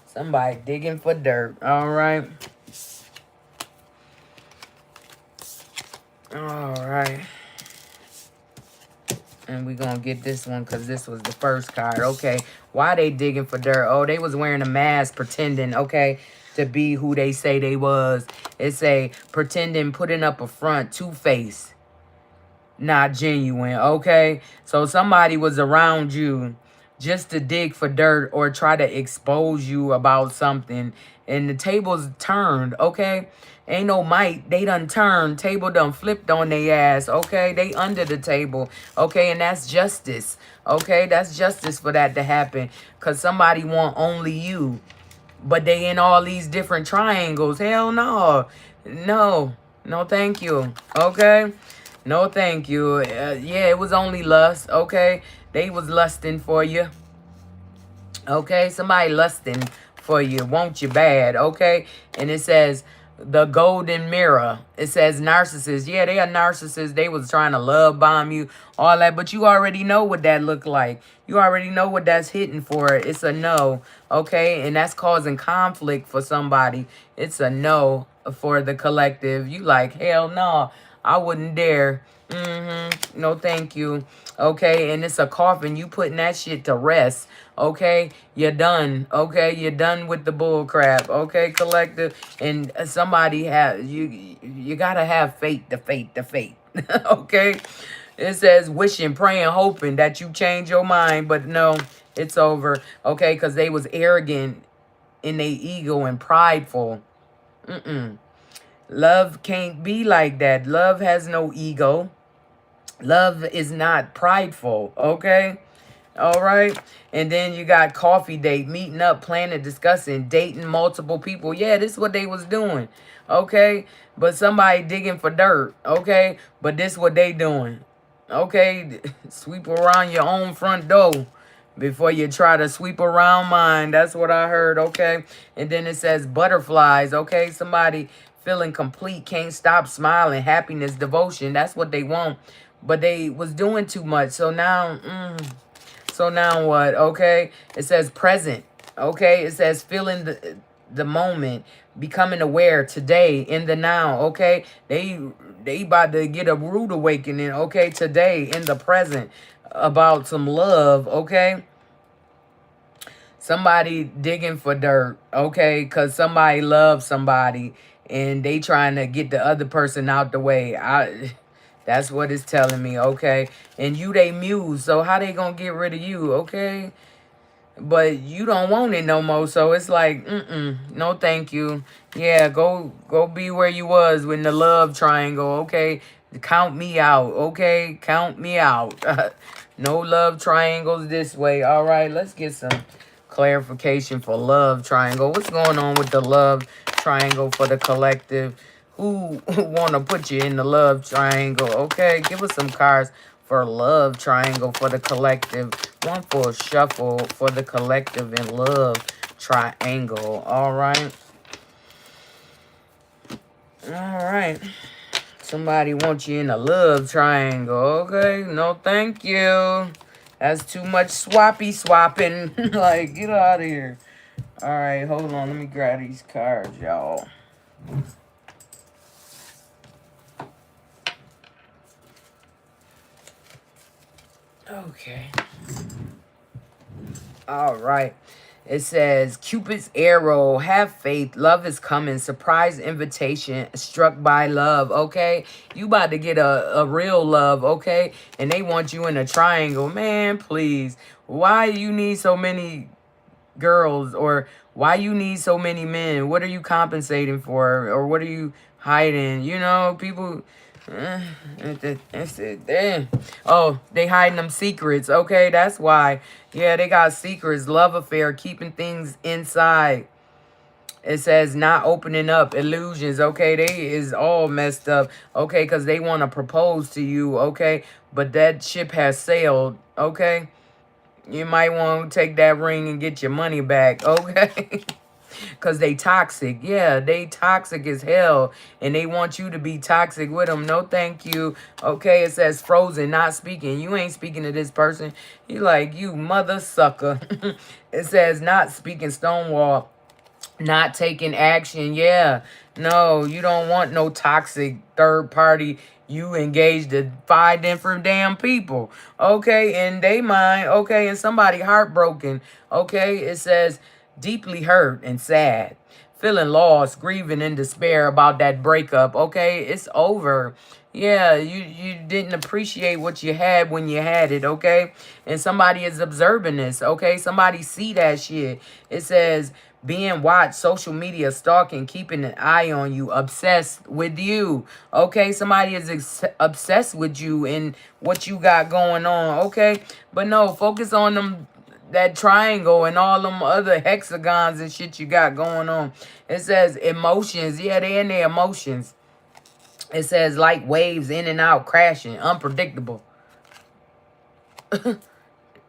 Somebody digging for dirt, all right? All right. And we're going to get this one because this was the first card. Okay. Why they digging for dirt? Oh, they was wearing a mask pretending, okay, to be who they say they was. It say pretending, putting up a front, two-face, not genuine, okay? So somebody was around you just to dig for dirt or try to expose you about something. And the tables turned, okay? Ain't no might. They done turned. Table done flipped on their ass, okay? They under the table, okay? And that's justice, okay? That's justice for that to happen. Because somebody want only you. But they in all these different triangles. Hell no. No. No thank you, okay? No thank you. Yeah, it was only lust, okay? They was lusting for you. Okay, somebody lusting for you, want you bad, okay? And it says the golden mirror. It says narcissists. Yeah, they are narcissists. They was trying to love bomb you, all that, but you already know what that look like. You already know what that's hitting for. It's a no, okay? And that's causing conflict for somebody. It's a no for the collective. You like, hell no, I wouldn't dare. No, thank you. Okay, and it's a coffin. You putting that shit to rest. Okay, you're done. Okay, you're done with the bull crap. Okay, collective, and somebody have you. You gotta have faith. The faith. The faith. Okay, it says wishing, praying, hoping that you change your mind, but no, it's over. Okay, because they was arrogant in their ego and prideful. Love can't be like that. Love has no ego. Love is not prideful, okay? All right. And then you got coffee date, meeting up, planning, discussing, dating multiple people. Yeah, this is what they was doing, okay? But somebody digging for dirt, okay? But this is what they doing, okay? Sweep around your own front door before you try to sweep around mine. That's what I heard, okay? And then it says butterflies, okay? Somebody feeling complete, can't stop smiling, happiness, devotion. That's what they want. But they was doing too much. So now, so now what? Okay. It says present. Okay. It says feeling the moment, becoming aware today in the now. Okay. They about to get a rude awakening. Okay. Today in the present about some love. Okay. Somebody digging for dirt. Okay. Because somebody loves somebody and they trying to get the other person out the way. That's what it's telling me, okay? And you they muse, so how they gonna get rid of you, okay? But you don't want it no more, so it's like, no thank you. Yeah, go be where you was in the love triangle, okay? Count me out, okay? Count me out. No love triangles this way. All right, let's get some clarification for love triangle. What's going on with the love triangle for the collective? Who want to put you in the love triangle? Okay, give us some cards for love triangle for the collective. One for a shuffle for the collective and love triangle. All right. All right. Somebody wants you in a love triangle. Okay, no thank you. That's too much swapping. Like, get out of here. All right, hold on. Let me grab these cards, y'all. Okay. All right. It says, Cupid's arrow, have faith, love is coming, surprise invitation, struck by love, okay? You about to get a real love, okay? And they want you in a triangle. Man, please. Why you need so many girls? Or why you need so many men? What are you compensating for? Or what are you hiding? You know, people... Damn. Oh, they hiding them secrets. Okay, that's why. Yeah, they got secrets. Love affair, keeping things inside. It says not opening up, illusions, okay? They is all messed up, okay? Because they want to propose to you, okay? But that ship has sailed, okay? You might want to take that ring and get your money back, okay? Because they toxic. Yeah, they toxic as hell. And they want you to be toxic with them. No, thank you. Okay, it says frozen, not speaking. You ain't speaking to this person. You like, you mother sucker. It says not speaking, Stonewall. Not taking action. Yeah. No, you don't want no toxic third party. You engaged to 5 different damn people. Okay, in they mind. Okay, and somebody heartbroken. Okay, it says deeply hurt and sad. Feeling lost, grieving and despair about that breakup. Okay, it's over. Yeah, you didn't appreciate what you had when you had it, okay? And somebody is observing this, okay? Somebody see that shit. It says being watched, social media, stalking, keeping an eye on you, obsessed with you, okay? Somebody is obsessed with you and what you got going on, okay? But no, focus on them, that triangle and all them other hexagons and shit you got going on. It says emotions. Yeah, they in their emotions. It says like waves in and out, crashing, unpredictable.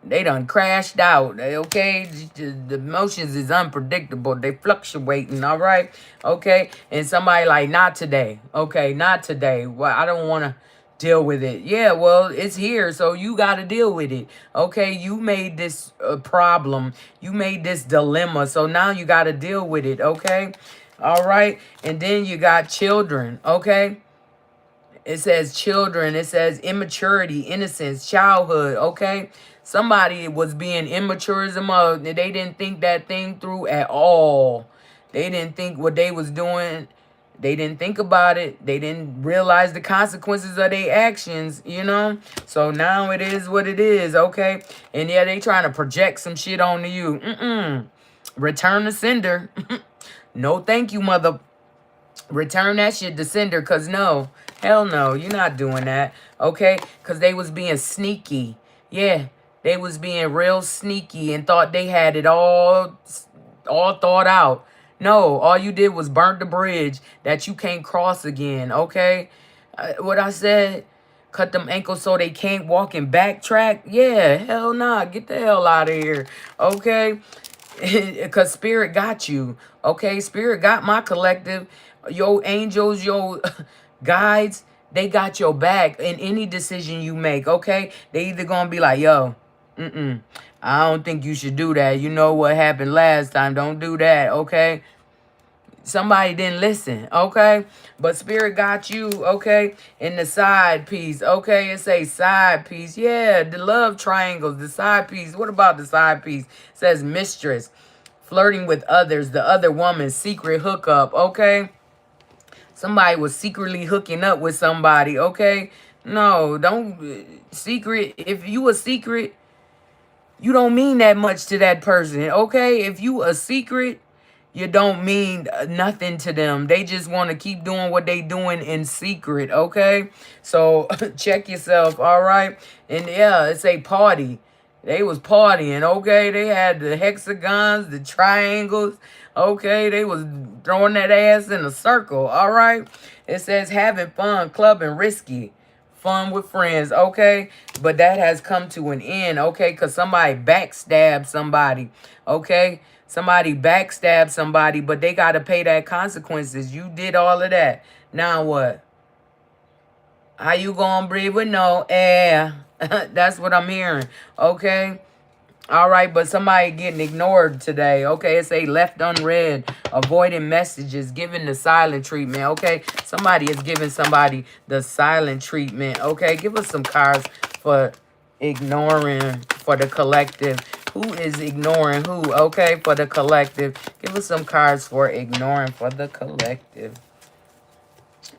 They done crashed out, okay? The emotions is unpredictable. They fluctuating, all right? Okay? And somebody like, not today. Okay, not today. Well, I don't want to deal with it. Yeah, well, it's here, so you got to deal with it. Okay? You made this problem. You made this dilemma, so now you got to deal with it, okay? All right? And then you got children, okay? It says children. It says immaturity, innocence, childhood, okay? Somebody was being immature as a mother. They didn't think that thing through at all. They didn't think what they was doing. They didn't think about it. They didn't realize the consequences of their actions, you know? So now it is what it is, okay? And yeah, they trying to project some shit onto you. Return the sender. No, thank you, mother. Return that shit to sender, because no. Hell no, you're not doing that, okay? Because they was being sneaky. Yeah, they was being real sneaky and thought they had it all thought out. No, all you did was burn the bridge that you can't cross again, okay? What I said, cut them ankles so they can't walk and backtrack. Yeah, hell nah, get the hell out of here, okay? Because spirit got you, okay? Spirit got my collective. Yo angels, yo guides, they got your back in any decision you make, okay? They either gonna be like, yo, I don't think you should do that. You know what happened last time. Don't do that, okay? Somebody didn't listen, okay? But spirit got you, okay? In the side piece, okay? It say side piece. Yeah, the love triangles, the side piece. What about the side piece? It says mistress, flirting with others, the other woman's secret hookup, okay? Somebody was secretly hooking up with somebody, okay? No, don't secret. If you a secret, you don't mean that much to that person, okay? If you a secret, you don't mean nothing to them. They just want to keep doing what they doing in secret, okay? So check yourself, all right? And yeah, it's a party. They was partying, okay? They had the hexagons, the triangles, okay? They was throwing that ass in a circle, all right? It says having fun, clubbing, risky, fun with friends, okay? But that has come to an end, okay? Because somebody backstabbed somebody, okay? Somebody backstabbed somebody, but they got to pay that consequences. You did all of that. Now what? How you gonna breathe with no air? That's what I'm hearing, okay? All right, but somebody getting ignored today, okay? It say left unread, avoiding messages, giving the silent treatment, okay? Somebody is giving somebody the silent treatment, okay? Give us some cards for ignoring for the collective. Who is ignoring who, okay, for the collective? Give us some cards for ignoring for the collective.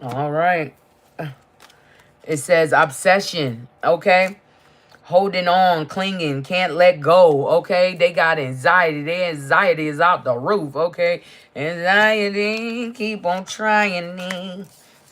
All right. It says obsession, okay? Holding on, clinging, can't let go, okay? They got anxiety. Their anxiety is out the roof, okay? Anxiety, keep on trying me.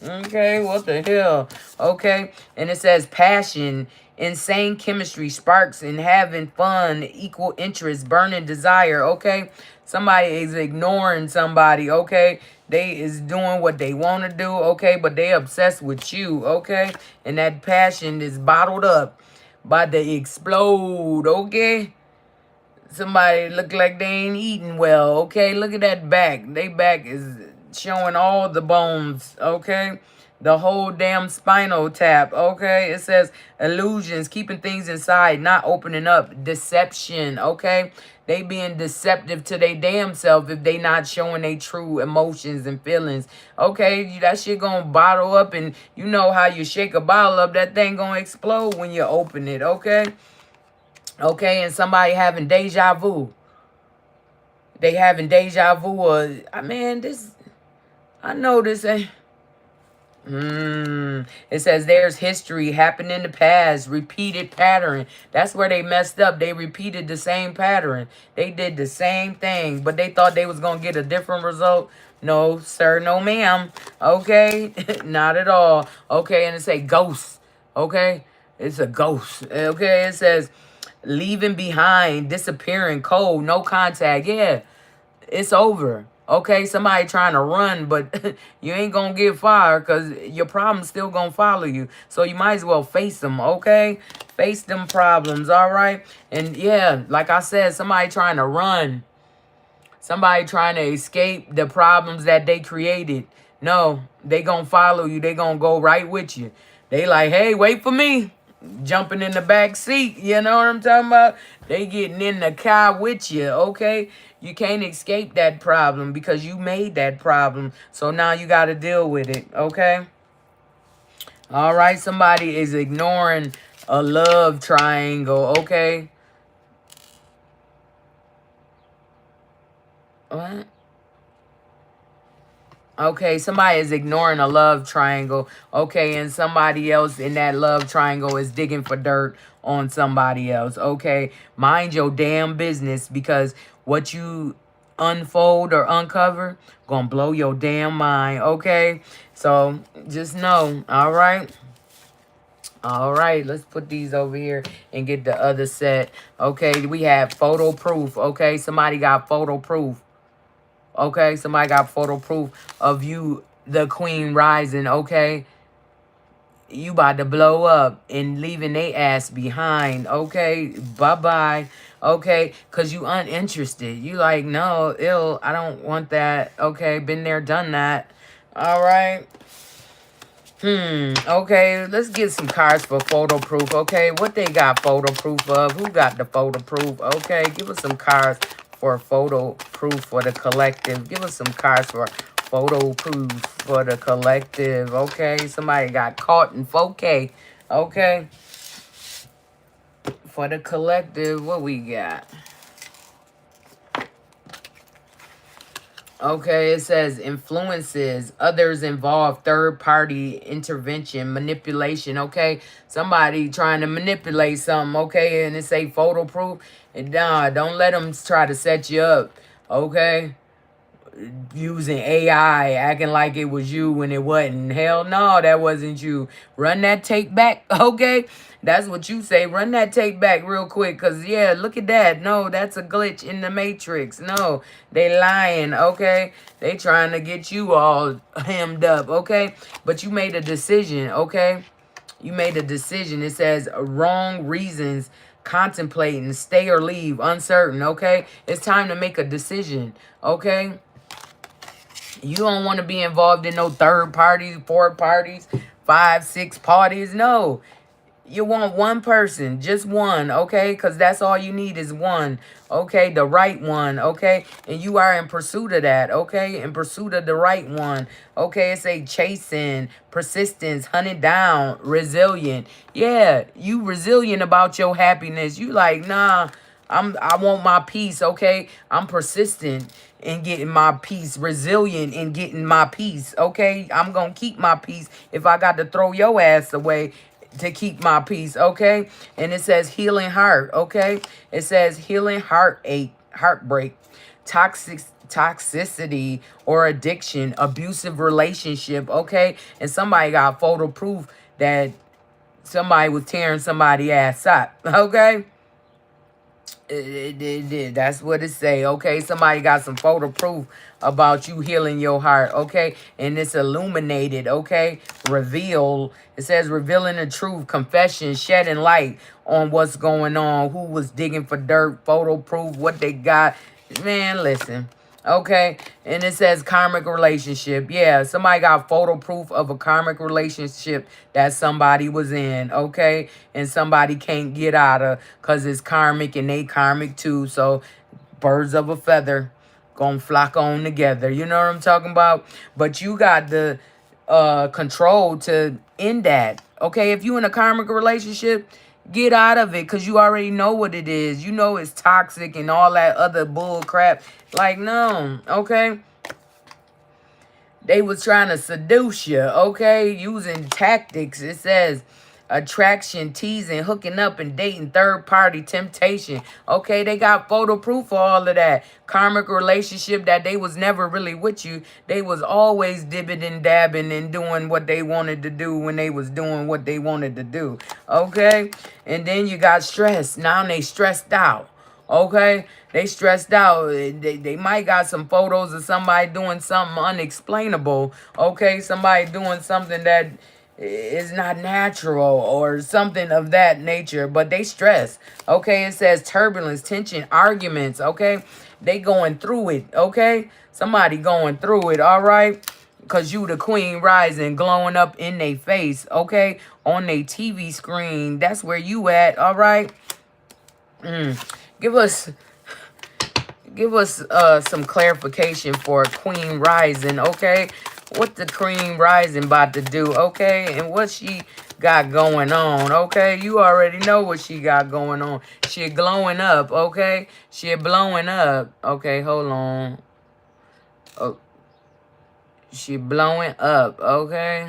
Okay, what the hell? Okay, and it says passion, insane chemistry, sparks, and having fun, equal interest, burning desire, okay? Somebody is ignoring somebody, okay? They is doing what they want to do, okay? But they obsessed with you, okay? And that passion is bottled up, about to explode, okay? Somebody look like they ain't eating well, okay? Look at that back. They back is showing all the bones, okay? The whole damn spinal tap, okay? It says illusions, keeping things inside, not opening up. Deception, okay? They being deceptive to their damn self if they not showing their true emotions and feelings. Okay, that shit gonna bottle up, and you know how you shake a bottle up, that thing gonna explode when you open it, okay? Okay, and somebody having deja vu. They having deja vu, or man, this, I know this ain't. It says there's history happened in the past, repeated pattern. That's where they messed up. They repeated the same pattern. They did the same thing, but they thought they was gonna get a different result. No, sir, no, ma'am. Okay, not at all. Okay, and it say ghost. Okay, it's a ghost. Okay, it says leaving behind, disappearing, cold, no contact. Yeah, it's over. Okay, somebody trying to run, but you ain't gonna get fired because your problem's still gonna follow you. So you might as well face them, okay? Face them problems, all right? And yeah, like I said, somebody trying to run. Somebody trying to escape the problems that they created. No, they gonna follow you. They gonna go right with you. They like, hey, wait for me. Jumping in the back seat. You know what I'm talking about? They getting in the car with you, okay? You can't escape that problem because you made that problem. So now you got to deal with it, okay? All right, somebody is ignoring a love triangle, okay? What? Okay, somebody is ignoring a love triangle. Okay, and somebody else in that love triangle is digging for dirt on somebody else. Okay, mind your damn business because what you unfold or uncover gonna blow your damn mind. Okay, so just know. All right. All right, let's put these over here and get the other set. Okay, we have photo proof. Okay, somebody got photo proof. Okay, somebody got photo proof of you, the queen rising, okay? You about to blow up and leaving they ass behind, okay? Bye-bye, okay? Because you uninterested. You like, no, ill, I don't want that, okay? Been there, done that, all right? Okay, let's get some cards for photo proof, okay? What they got photo proof of? Who got the photo proof? Okay, give us some cards for photo proof for the collective. Give us some cards for photo proof for the collective, okay? Somebody got caught in 4K, okay? For the collective, what we got? Okay, it says influences, others involved, third-party intervention, manipulation, okay? Somebody trying to manipulate something, okay? And it say photo proof. And nah, don't let them try to set you up, okay? Using AI, acting like it was you when it wasn't. Hell no, that wasn't you. Run that tape back, okay? That's what you say. Run that tape back real quick, because, yeah, look at that. No, that's a glitch in the matrix. No, they lying, okay? They trying to get you all hemmed up, okay? But you made a decision, okay? You made a decision. It says wrong reasons, contemplating, stay or leave, uncertain, okay? It's time to make a decision, okay? You don't want to be involved in no third parties, fourth parties, 5, 6 parties. No. You want one person, just one, okay? Because that's all you need is one, okay? The right one, okay? And you are in pursuit of that, okay? In pursuit of the right one, okay? It's a chasing, persistence, hunted down, resilient. Yeah, you resilient about your happiness. You like, nah, I want my peace, okay? I'm persistent in getting my peace, resilient in getting my peace, okay? I'm going to keep my peace if I got to throw your ass away to keep my peace, okay? And it says healing heart, okay? It says healing heartache, heartbreak, toxicity or addiction, abusive relationship, okay? And somebody got photo proof that somebody was tearing somebody ass up, okay? That's what it say. Okay, somebody got some photo proof about you healing your heart. Okay, and it's illuminated. Okay, reveal. It says revealing the truth, confession, shedding light on what's going on. Who was digging for dirt? Photo proof. What they got? Man, listen. Okay, and it says karmic relationship. Yeah, somebody got photo proof of a karmic relationship that somebody was in. Okay, and somebody can't get out of because it's karmic and they karmic too. So birds of a feather gonna flock on together. You know what I'm talking about? But you got the control to end that. Okay, if you in a karmic relationship, get out of it because you already know what it is. You know it's toxic and all that other bull crap. Like, no, okay? They was trying to seduce you, okay? Using tactics. It says attraction, teasing, hooking up, and dating, third party, temptation. Okay, they got photo proof for all of that. Karmic relationship that they was never really with you. They was always dibbing and dabbing and doing what they wanted to do when they was doing what they wanted to do. Okay? And then you got stress. Now they stressed out. Okay, they stressed out. They might got some photos of somebody doing something unexplainable. Okay, somebody doing something that is not natural or something of that nature, but they stress. Okay, it says turbulence, tension, arguments. Okay, they going through it. Okay, somebody going through it. All right, because you the queen rising, glowing up in their face. Okay, on their TV screen. That's where you at. All right. Give us some clarification for Queen Rising, okay? What the Queen Rising about to do, okay? And what she got going on, okay? You already know what she got going on. She glowing up, okay? She blowing up. Okay, hold on. Oh, she blowing up, okay?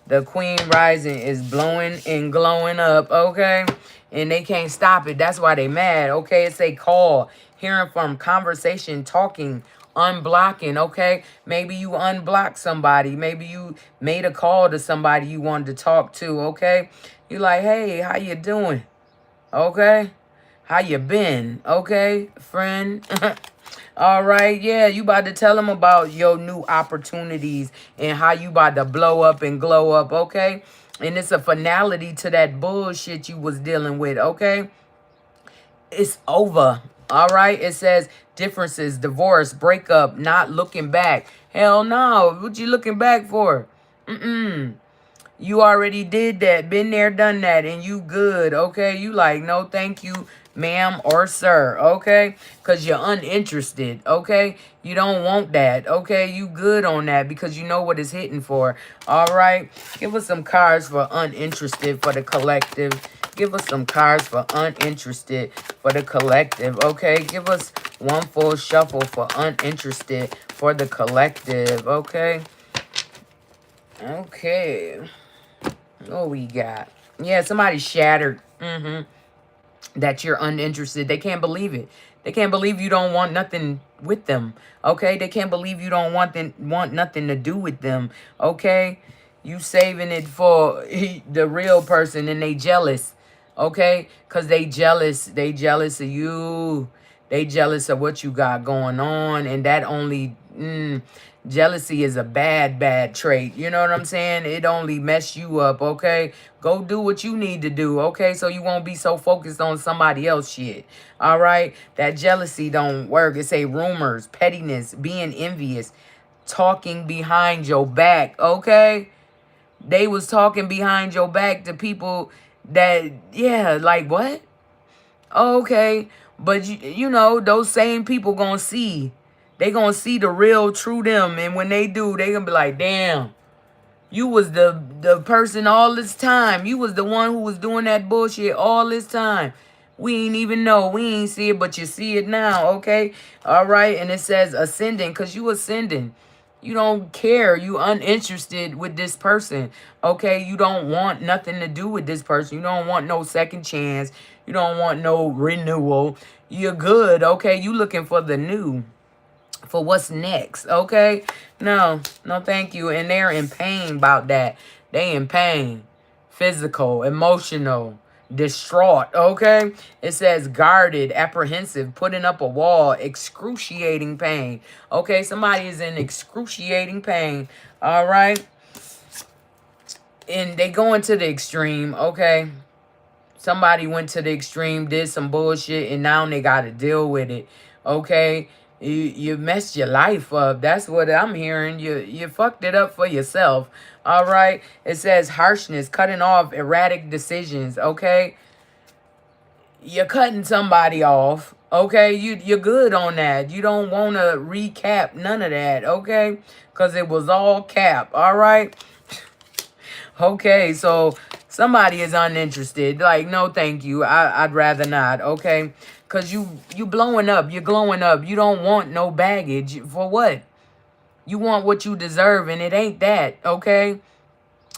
The Queen Rising is blowing and glowing up, okay? And they can't stop it. That's why they mad, okay? It's a call. Hearing from conversation, talking, unblocking, okay? Maybe you unblocked somebody. Maybe you made a call to somebody you wanted to talk to, okay? You like, hey, how you doing? Okay? How you been? Okay, friend? All right, yeah, you about to tell them about your new opportunities and how you about to blow up and glow up, okay? And it's a finality to that bullshit you was dealing with, okay? It's over, all right? It says differences, divorce, breakup, not looking back. Hell no, what you looking back for? You already did that, been there, done that, and you good, okay? You like, no, thank you, ma'am or sir, okay? Because you're uninterested, okay? You don't want that, okay? You good on that because you know what it's hitting for, all right? Give us some cards for uninterested for the collective. Give us some cards for uninterested for the collective, okay? Give us one full shuffle for uninterested for the collective, okay? Okay. What we got? Yeah, somebody shattered that you're uninterested. They can't believe it. They can't believe you don't want nothing with them. Okay? They can't believe you don't want nothing to do with them. Okay? You saving it for the real person and they jealous. Okay? Because they jealous. They jealous of you. They jealous of what you got going on. And that only... jealousy is a bad trait. You know what I'm saying? It only mess you up, okay? Go do what you need to do, okay? So you won't be so focused on somebody else shit, all right? That jealousy don't work. It say rumors, pettiness, being envious, talking behind your back, okay? They was talking behind your back to people that, yeah, like what? Okay, but you know, those same people gonna see. They gonna see the real true them. And when they do, they gonna be like, damn, you was the person all this time. You was the one who was doing that bullshit all this time. We ain't even know. We ain't see it, but you see it now, okay? All right, and it says ascending because you ascending. You don't care. You uninterested with this person. Okay? You don't want nothing to do with this person. You don't want no second chance. You don't want no renewal. You're good. Okay? You looking for the new. For what's next. Okay? No. No, thank you. And they're in pain about that. They in pain. Physical. Emotional. distraught, okay? It says guarded, apprehensive, putting up a wall, excruciating pain. Okay, somebody is in excruciating pain, all right? And they going to the extreme, okay? Somebody went to the extreme, did some bullshit, and now they got to deal with it, okay? You messed your life up. That's what I'm hearing. You fucked it up for yourself, all right? It says harshness, cutting off, erratic decisions, okay? You're cutting somebody off, okay? You're good on that. You don't want to recap none of that, okay? Because it was all cap, all right? Okay, so somebody is uninterested. Like, no, thank you. I'd rather not, okay? Because you blowing up. You're glowing up. You don't want no baggage. For what? You want what you deserve, and it ain't that, okay?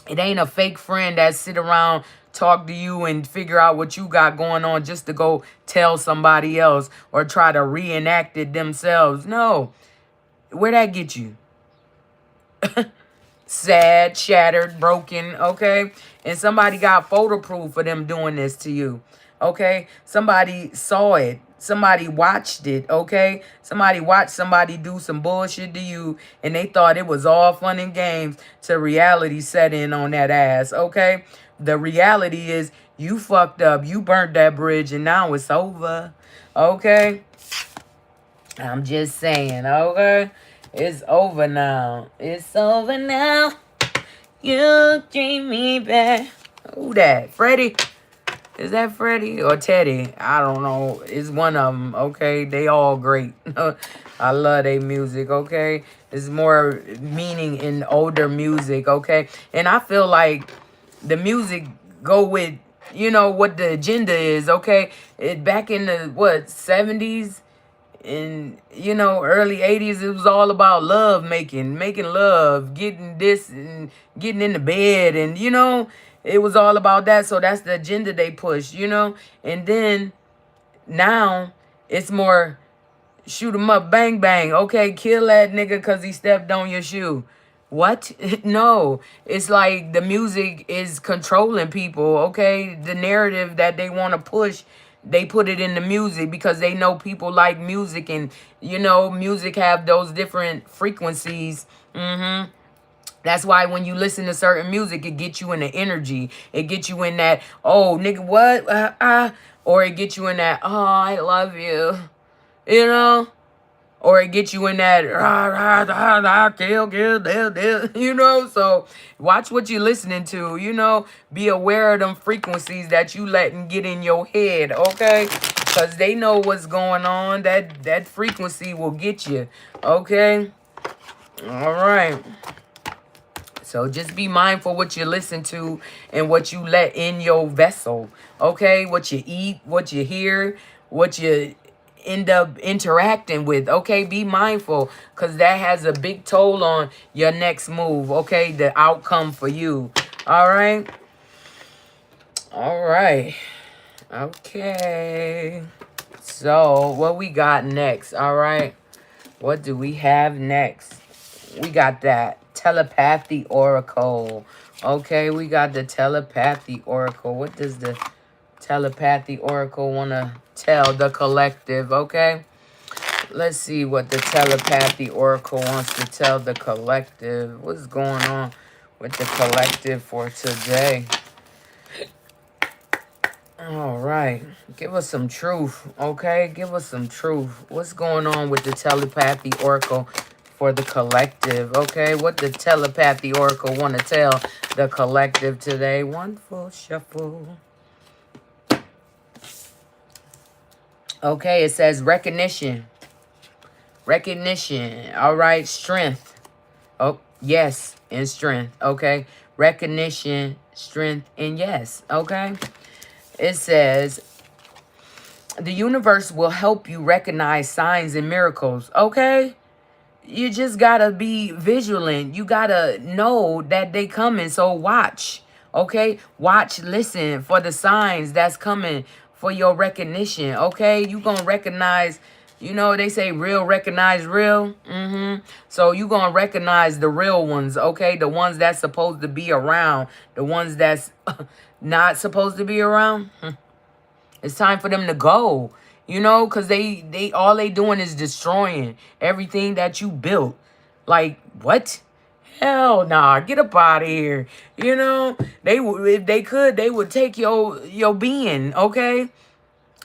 It ain't a fake friend that sit around, talk to you, and figure out what you got going on just to go tell somebody else or try to reenact it themselves. No. Where'd that get you? Sad, shattered, broken, okay? And somebody got photo proof of them doing this to you, okay? Somebody saw it. Somebody watched it, okay? Somebody watched somebody do some bullshit to you, and they thought it was all fun and games till reality set in on that ass, okay? The reality is you fucked up. You burnt that bridge, and now it's over, okay? I'm just saying, okay? It's over now. It's over now. You gave me back. Who that? Freddie? Is that Freddie or Teddy? I don't know. It's one of them, okay? They all great. I love their music, okay? It's more meaning in older music, okay? And I feel like the music go with, you know, what the agenda is, okay? Back in the, what, 70s? In, you know, early 80s, it was all about love making love, getting this and getting in the bed, and you know, it was all about that. So that's the agenda they push, you know. And then now it's more shoot 'em up, bang bang, okay, kill that nigga because he stepped on your shoe. What? No, it's like the music is controlling people, okay? The narrative that they want to push, they put it in the music because they know people like music, and you know, music have those different frequencies. That's why when you listen to certain music, it gets you in the energy. It gets you in that, oh, nigga, what? Or it gets you in that, oh, I love you. You know? Or it gets you in that, rah, rah, rah, rah, kill, kill, deal, you know? So watch what you're listening to, you know? Be aware of them frequencies that you letting get in your head, okay? Because they know what's going on. That frequency will get you, okay? All right. So just be mindful what you listen to and what you let in your vessel, okay? What you eat, what you hear, what you end up interacting with, okay? Be mindful because that has a big toll on your next move, okay? The outcome for you, all right? All right. Okay. So what we got next, all right? What do we have next? We got that telepathy oracle. Okay, we got the telepathy oracle. What does the telepathy oracle want to tell the collective? Okay, let's see what the telepathy oracle wants to tell the collective. What's going on with the collective for today? All right, give us some truth, okay? Give us some truth. What's going on with the telepathy oracle for the collective, okay? What the telepathy oracle want to tell the collective today? One full shuffle. Okay, it says recognition. Recognition, all right? Strength. Oh, yes, and strength, okay? Recognition, strength, and yes, okay? It says the universe will help you recognize signs and miracles, okay? You just gotta be vigilant. You gotta know that they coming. So watch, okay? Watch, listen for the signs that's coming for your recognition, okay? You gonna recognize, you know, they say real recognize real. So you gonna recognize the real ones, okay? The ones that's supposed to be around, the ones that's not supposed to be around, it's time for them to go. You know, because they all they doing is destroying everything that you built. Like, what? Hell nah, get up out of here. You know, they would, if they could, they would take your being, okay?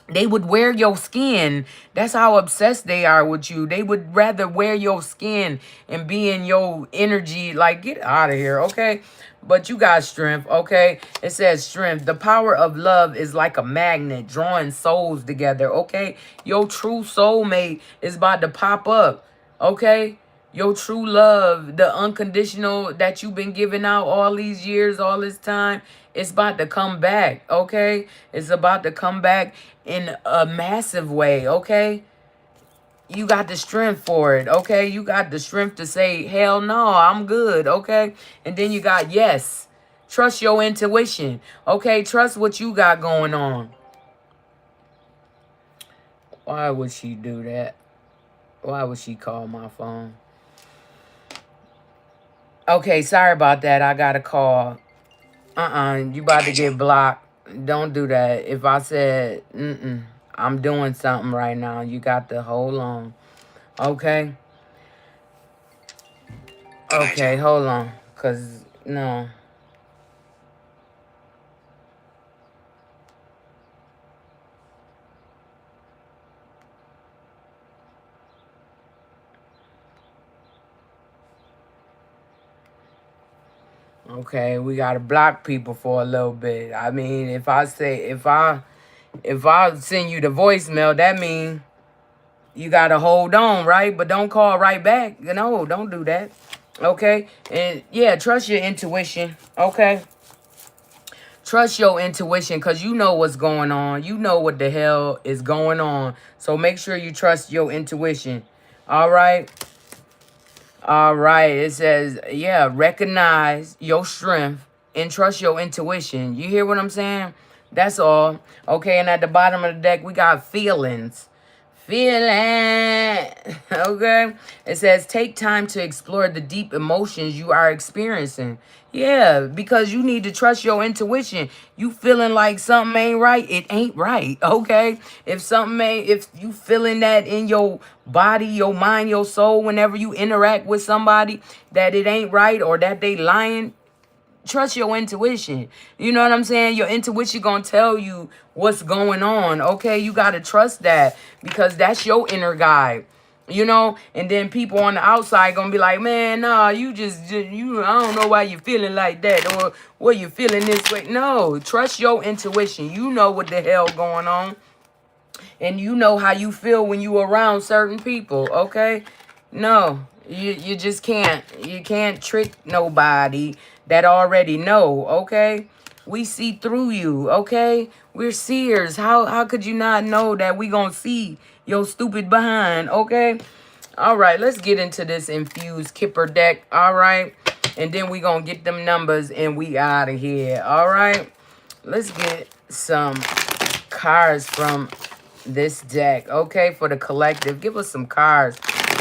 They would wear your skin. That's how obsessed they are with you. They would rather wear your skin and be in your energy. Like, get out of here, okay? But you got strength, okay? It says strength. The power of love is like a magnet drawing souls together, okay? Your true soulmate is about to pop up, okay? Your true love, the unconditional that you've been giving out all these years, all this time, it's about to come back, okay? It's about to come back in a massive way, okay? You got the strength for it, okay? You got the strength to say, hell no, I'm good, okay? And then you got yes. Trust your intuition, okay? Trust what you got going on. Why would she do that? Why would she call my phone? Okay, sorry about that. I got a call. You about to get blocked. Don't do that. If I said, I'm doing something right now, you got to hold on. Okay? Okay, hold on. Because, no. Okay, we got to block people for a little bit. I mean, if I send you the voicemail, that means you got to hold on, right? But don't call right back. No, don't do that. Okay? And yeah, trust your intuition. Okay? Trust your intuition because you know what's going on. You know what the hell is going on. So make sure you trust your intuition. All right? All right. It says, yeah, recognize your strength and trust your intuition. You hear what I'm saying? That's all. Okay, and at the bottom of the deck, we got feelings. Feeling. Okay. It says take time to explore the deep emotions you are experiencing. Yeah, because you need to trust your intuition. You feeling like something ain't right, it ain't right. Okay. If you feeling that in your body, your mind, your soul, whenever you interact with somebody that it ain't right or that they lying, trust your intuition. You know what I'm saying? Your intuition gonna tell you what's going on. Okay, you gotta trust that because that's your inner guide. You know, and then people on the outside gonna be like, man, nah, you. I don't know why you feeling like that or what you feeling this way. No, trust your intuition. You know what the hell going on, and you know how you feel when you around certain people. Okay, no, you just can't. You can't trick nobody that already know, okay? We see through you, okay? We're seers. How could you not know that we gonna see your stupid behind, okay? All right, let's get into this infused Kipper deck, all right? And then we gonna get them numbers and we out of here, all right? Let's get some cards from this deck, okay, for the collective. Give us some cards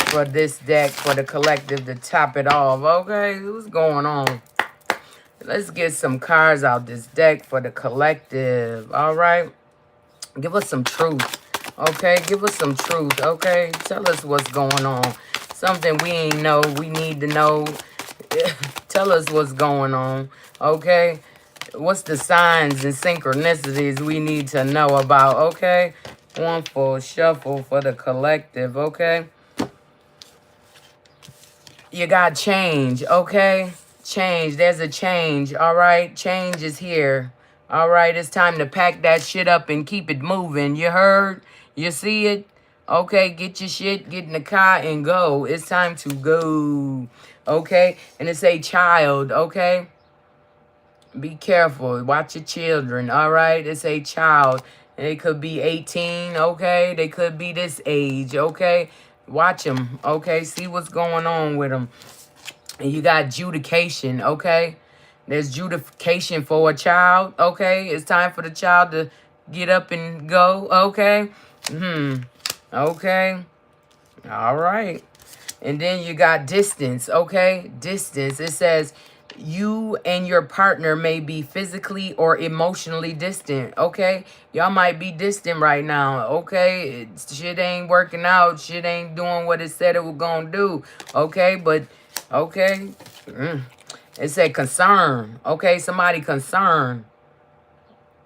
for this deck, for the collective to top it off, okay? What's going on? Let's get some cards out this deck for the collective. All right. Give us some truth. Okay. Give us some truth. Okay. Tell us what's going on. Something we ain't know. We need to know. Tell us what's going on. Okay. What's the signs and synchronicities we need to know about. Okay. One for shuffle for the collective. Okay. You got change. Okay. Change. There's a change. All right. Change is here. All right. It's time to pack that shit up and keep it moving. You heard? You see it? Okay. Get your shit. Get in the car and go. It's time to go. Okay. And it's a child. Okay. Be careful. Watch your children. All right. It's a child. They could be 18. Okay. They could be this age. Okay. Watch them. Okay. See what's going on with them. And you got judication, okay? There's judication for a child, okay? It's time for the child to get up and go, okay? Okay. All right. And then you got distance, okay? Distance. It says you and your partner may be physically or emotionally distant, okay? Y'all might be distant right now, okay? Shit ain't working out. Shit ain't doing what it said it was gonna do, okay? But, okay? It said concern, okay? Somebody concerned.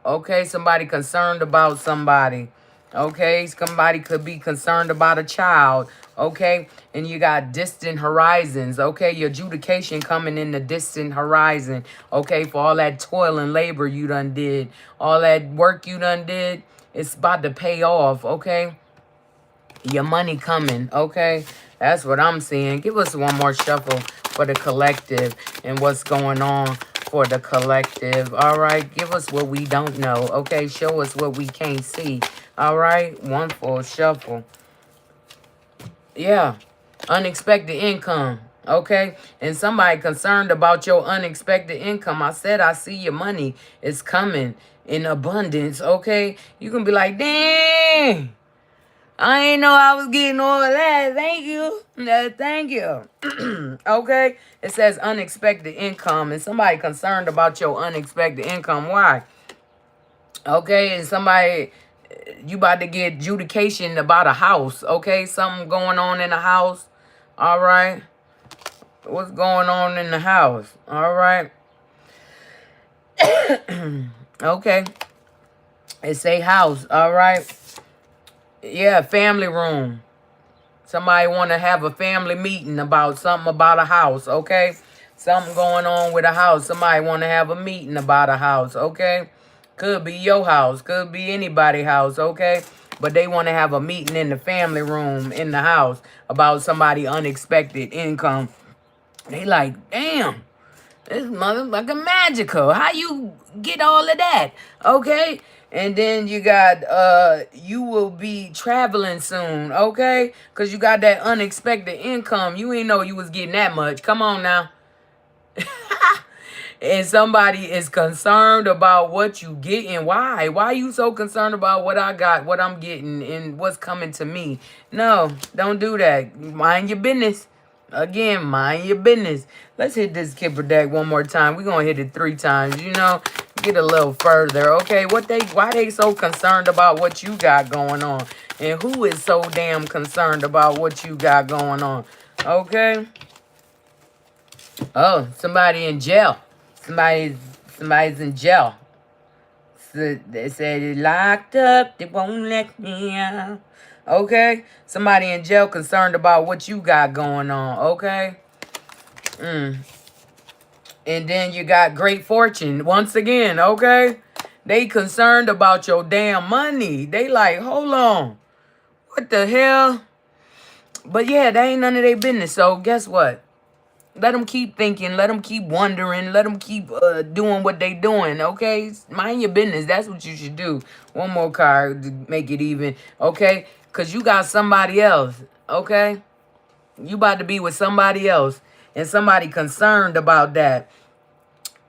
Okay, somebody concerned about somebody. Okay, somebody could be concerned about a child. Okay, and you got distant horizons. Okay, your adjudication coming in the distant horizon. Okay, for all that toil and labor you done did, all that work you done did, it's about to pay off. Okay, your money coming. Okay, that's what I'm seeing. Give us one more shuffle for the collective and what's going on for the collective. All right, give us what we don't know. Okay, show us what we can't see. All right, one full shuffle. Yeah, unexpected income. Okay, and somebody concerned about your unexpected income. I said I see your money is coming in abundance. Okay, you can be like, dang, I ain't know I was getting all of that. Thank you. Thank you. Okay. It says unexpected income. And somebody concerned about your unexpected income. Why? Okay. And somebody, you about to get adjudication about a house. Okay. Something going on in the house. All right. What's going on in the house? All right. Okay. It say house. All right. Yeah. Family room. Somebody want to have a family meeting about something about a house, okay? Something going on with a house. Somebody want to have a meeting about a house, okay? Could be your house. Could be anybody's house, okay? But they want to have a meeting in the family room in the house about somebody unexpected income. They like, damn, this motherfucking magical. How you get all of that? Okay? And then you got you will be traveling soon, okay? Cause you got that unexpected income. You ain't know you was getting that much. Come on now. And somebody is concerned about what you getting. Why? Why are you so concerned about what I got, what I'm getting, and what's coming to me? No, don't do that. Mind your business. Again, mind your business. Let's hit this Kipper deck one more time. We're gonna hit it 3 times, you know. Get a little further. Okay, why they so concerned about what you got going on? And who is so damn concerned about what you got going on? Okay. Oh, somebody in jail. Somebody's in jail. So they said it locked up. They won't let me out. Okay, somebody in jail concerned about what you got going on. Okay. And then you got great fortune once again. Okay, they concerned about your damn money. They like, hold on, what the hell? But yeah, that ain't none of their business. So guess what? Let them keep thinking. Let them keep wondering. Let them keep doing what they doing, okay? Mind your business. That's what you should do. One more card to make it even, okay? Because you got somebody else, okay? You about to be with somebody else. And somebody concerned about that.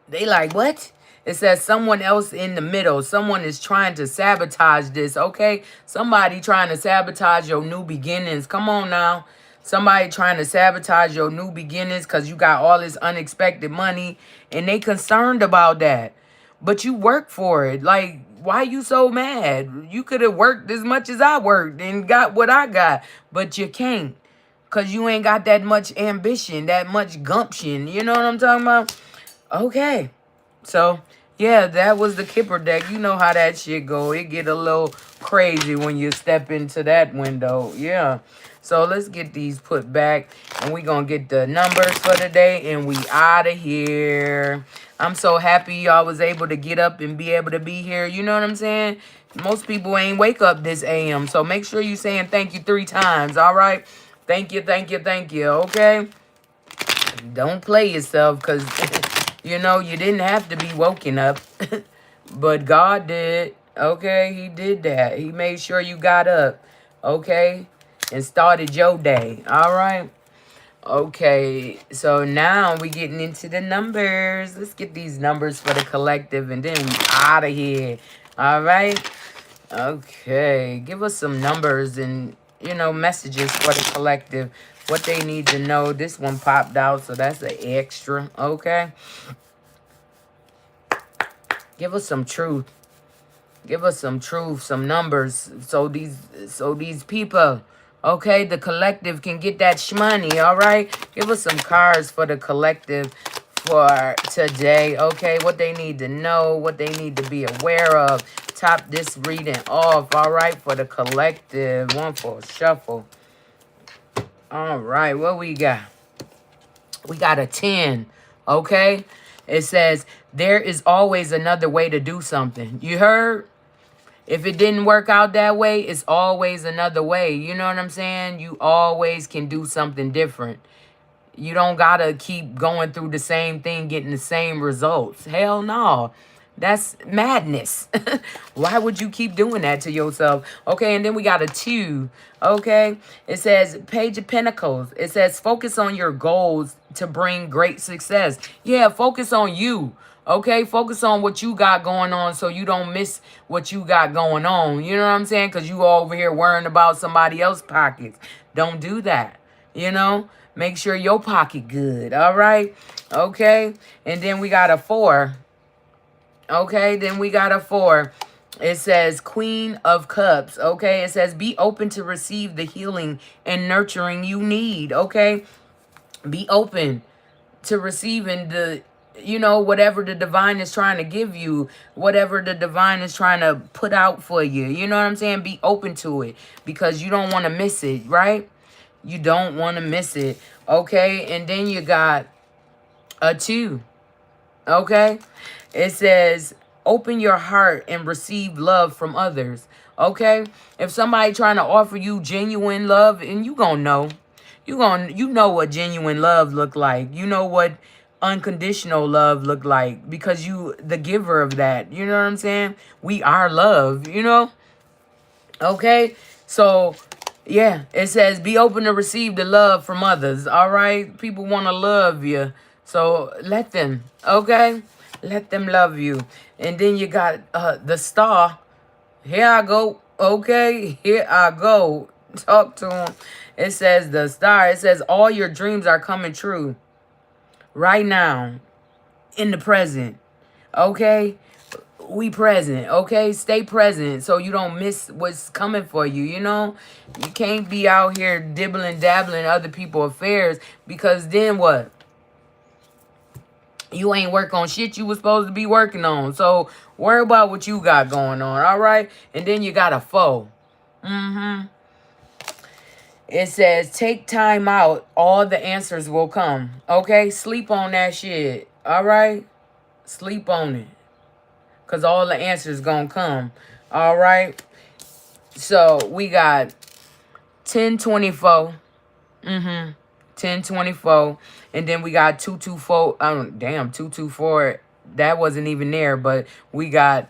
They like, what? It says someone else in the middle. Someone is trying to sabotage this, okay? Somebody trying to sabotage your new beginnings. Come on now. Somebody trying to sabotage your new beginnings because you got all this unexpected money. And they concerned about that. But you work for it. Like, why you so mad? You could have worked as much as I worked and got what I got. But you can't. Because you ain't got that much ambition, that much gumption. You know what I'm talking about? Okay. So, yeah, that was the Kipper deck. You know how that shit go. It get a little crazy when you step into that window. Yeah. So, let's get these put back. And we going to get the numbers for today. And we out of here. I'm so happy y'all was able to get up and be able to be here. You know what I'm saying? Most people ain't wake up this AM. So, make sure you saying thank you 3 times. All right? Thank you, thank you, thank you. Okay? Don't play yourself because... You know, you didn't have to be woken up, but God did. Okay, he did that. He made sure you got up, okay, and started your day. All right. Okay, so now we getting into the numbers. Let's get these numbers for the collective, and then we out of here. All right. Okay, give us some numbers and, you know, messages for the collective what they need to know. This one popped out, so that's an extra. Okay. Give us some truth. Give us some truth, some numbers, so these people, okay, the collective can get that shmoney, all right? Give us some cards for the collective for today, okay? What they need to know, what they need to be aware of. Top this reading off, all right, for the collective. One for a shuffle. All right, what we got? We got a 10, okay? It says, there is always another way to do something. You heard? If it didn't work out that way, it's always another way. You know what I'm saying? You always can do something different. You don't got to keep going through the same thing, getting the same results. Hell no. That's madness. Why would you keep doing that to yourself? Okay, and then we got a 2. Okay, it says Page of Pentacles. It says focus on your goals to bring great success. Yeah, focus on you. Okay, focus on what you got going on so you don't miss what you got going on. You know what I'm saying? Because you over here worrying about somebody else's pockets. Don't do that. You know? Make sure your pocket good. All right? Okay? And then we got a 4. Okay, then we got a 4. It says Queen of Cups. Okay, it says be open to receive the healing and nurturing you need. Okay, be open to receiving the, you know, whatever the divine is trying to give you, whatever the divine is trying to put out for you. You know what I'm saying? Be open to it because you don't want to miss it, right? You don't want to miss it. Okay, and then you got a 2. Okay, it says open your heart and receive love from others. Okay, if somebody trying to offer you genuine love, and you gonna know, you know what genuine love look like. You know what unconditional love look like because you the giver of that. You know what I'm saying? We are love. You know. Okay, so yeah, it says be open to receive the love from others. All right, people want to love you. So let them, okay? Let them love you. And then you got the Star. Here I go, okay? Here I go. Talk to him. It says the Star. It says all your dreams are coming true right now in the present, okay? We present, okay? Stay present so you don't miss what's coming for you, you know? You can't be out here dibbling, dabbling other people's affairs because then what? You ain't work on shit you was supposed to be working on. So worry about what you got going on, all right? And then you got a 4. It says, take time out. All the answers will come. Okay? Sleep on that shit. All right? Sleep on it. Because all the answers going to come. All right? So we got 1024. 1024. And then we got 224. Damn, 224. That wasn't even there. But we got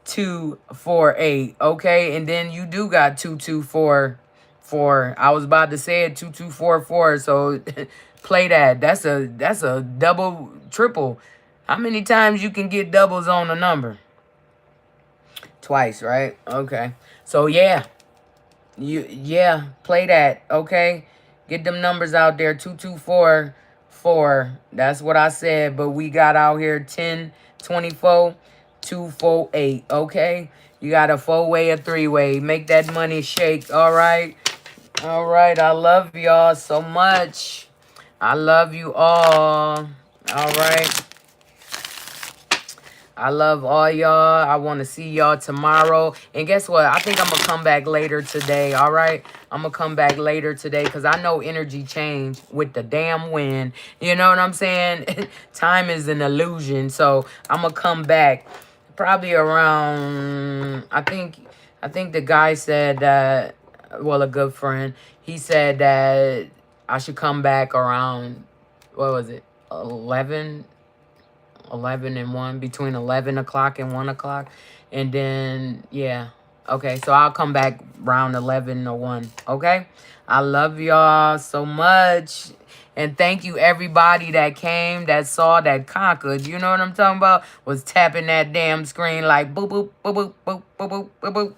248. Okay? And then you do got 2244. I was about to say it, 2244. So play that. That's a double, triple. How many times you can get doubles on a number? Twice, right? Okay. So yeah. Play that, okay? Get them numbers out there. 2244. That's what I said. But we got out here 1024, 248. Okay? You got a 4-way, a 3-way. Make that money shake. All right? All right. I love y'all so much. I love you all. All right. I love all y'all. I want to see y'all tomorrow. And guess what? I think I'm going to come back later today, all right? I'm going to come back later today because I know energy change with the damn wind. You know what I'm saying? Time is an illusion. So I'm going to come back probably around, I think the guy said that, well, a good friend, he said that I should come back around, what was it, 11 and 1, between 11 o'clock and 1 o'clock. And then, yeah. Okay, so I'll come back around 11 or 1. Okay? I love y'all so much. And thank you, everybody that came, that saw, that conquered. You know what I'm talking about? Was tapping that damn screen like boop, boop, boop, boop, boop, boop, boop, boop, boop.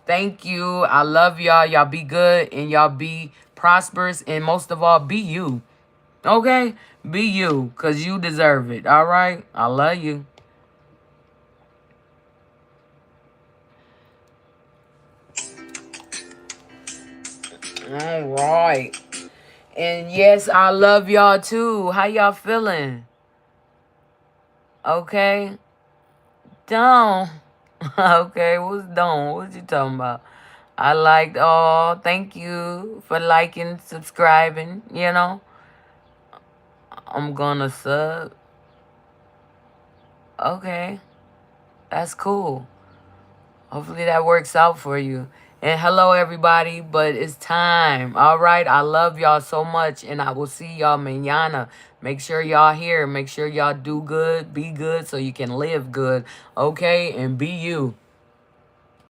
Thank you. I love y'all. Y'all be good and y'all be prosperous, and most of all, be you. Okay? Be you, because you deserve it. All right? I love you. All right. And yes, I love y'all too. How y'all feeling? Okay? Don't. Okay, what's done? What you talking about? I liked all. Thank you for liking, subscribing. You know, I'm gonna sub. Okay, that's cool. Hopefully that works out for you. And hello, everybody. But it's time. All right. I love y'all so much. And I will see y'all mañana. Make sure y'all here. Make sure y'all do good, be good so you can live good. Okay. And be you.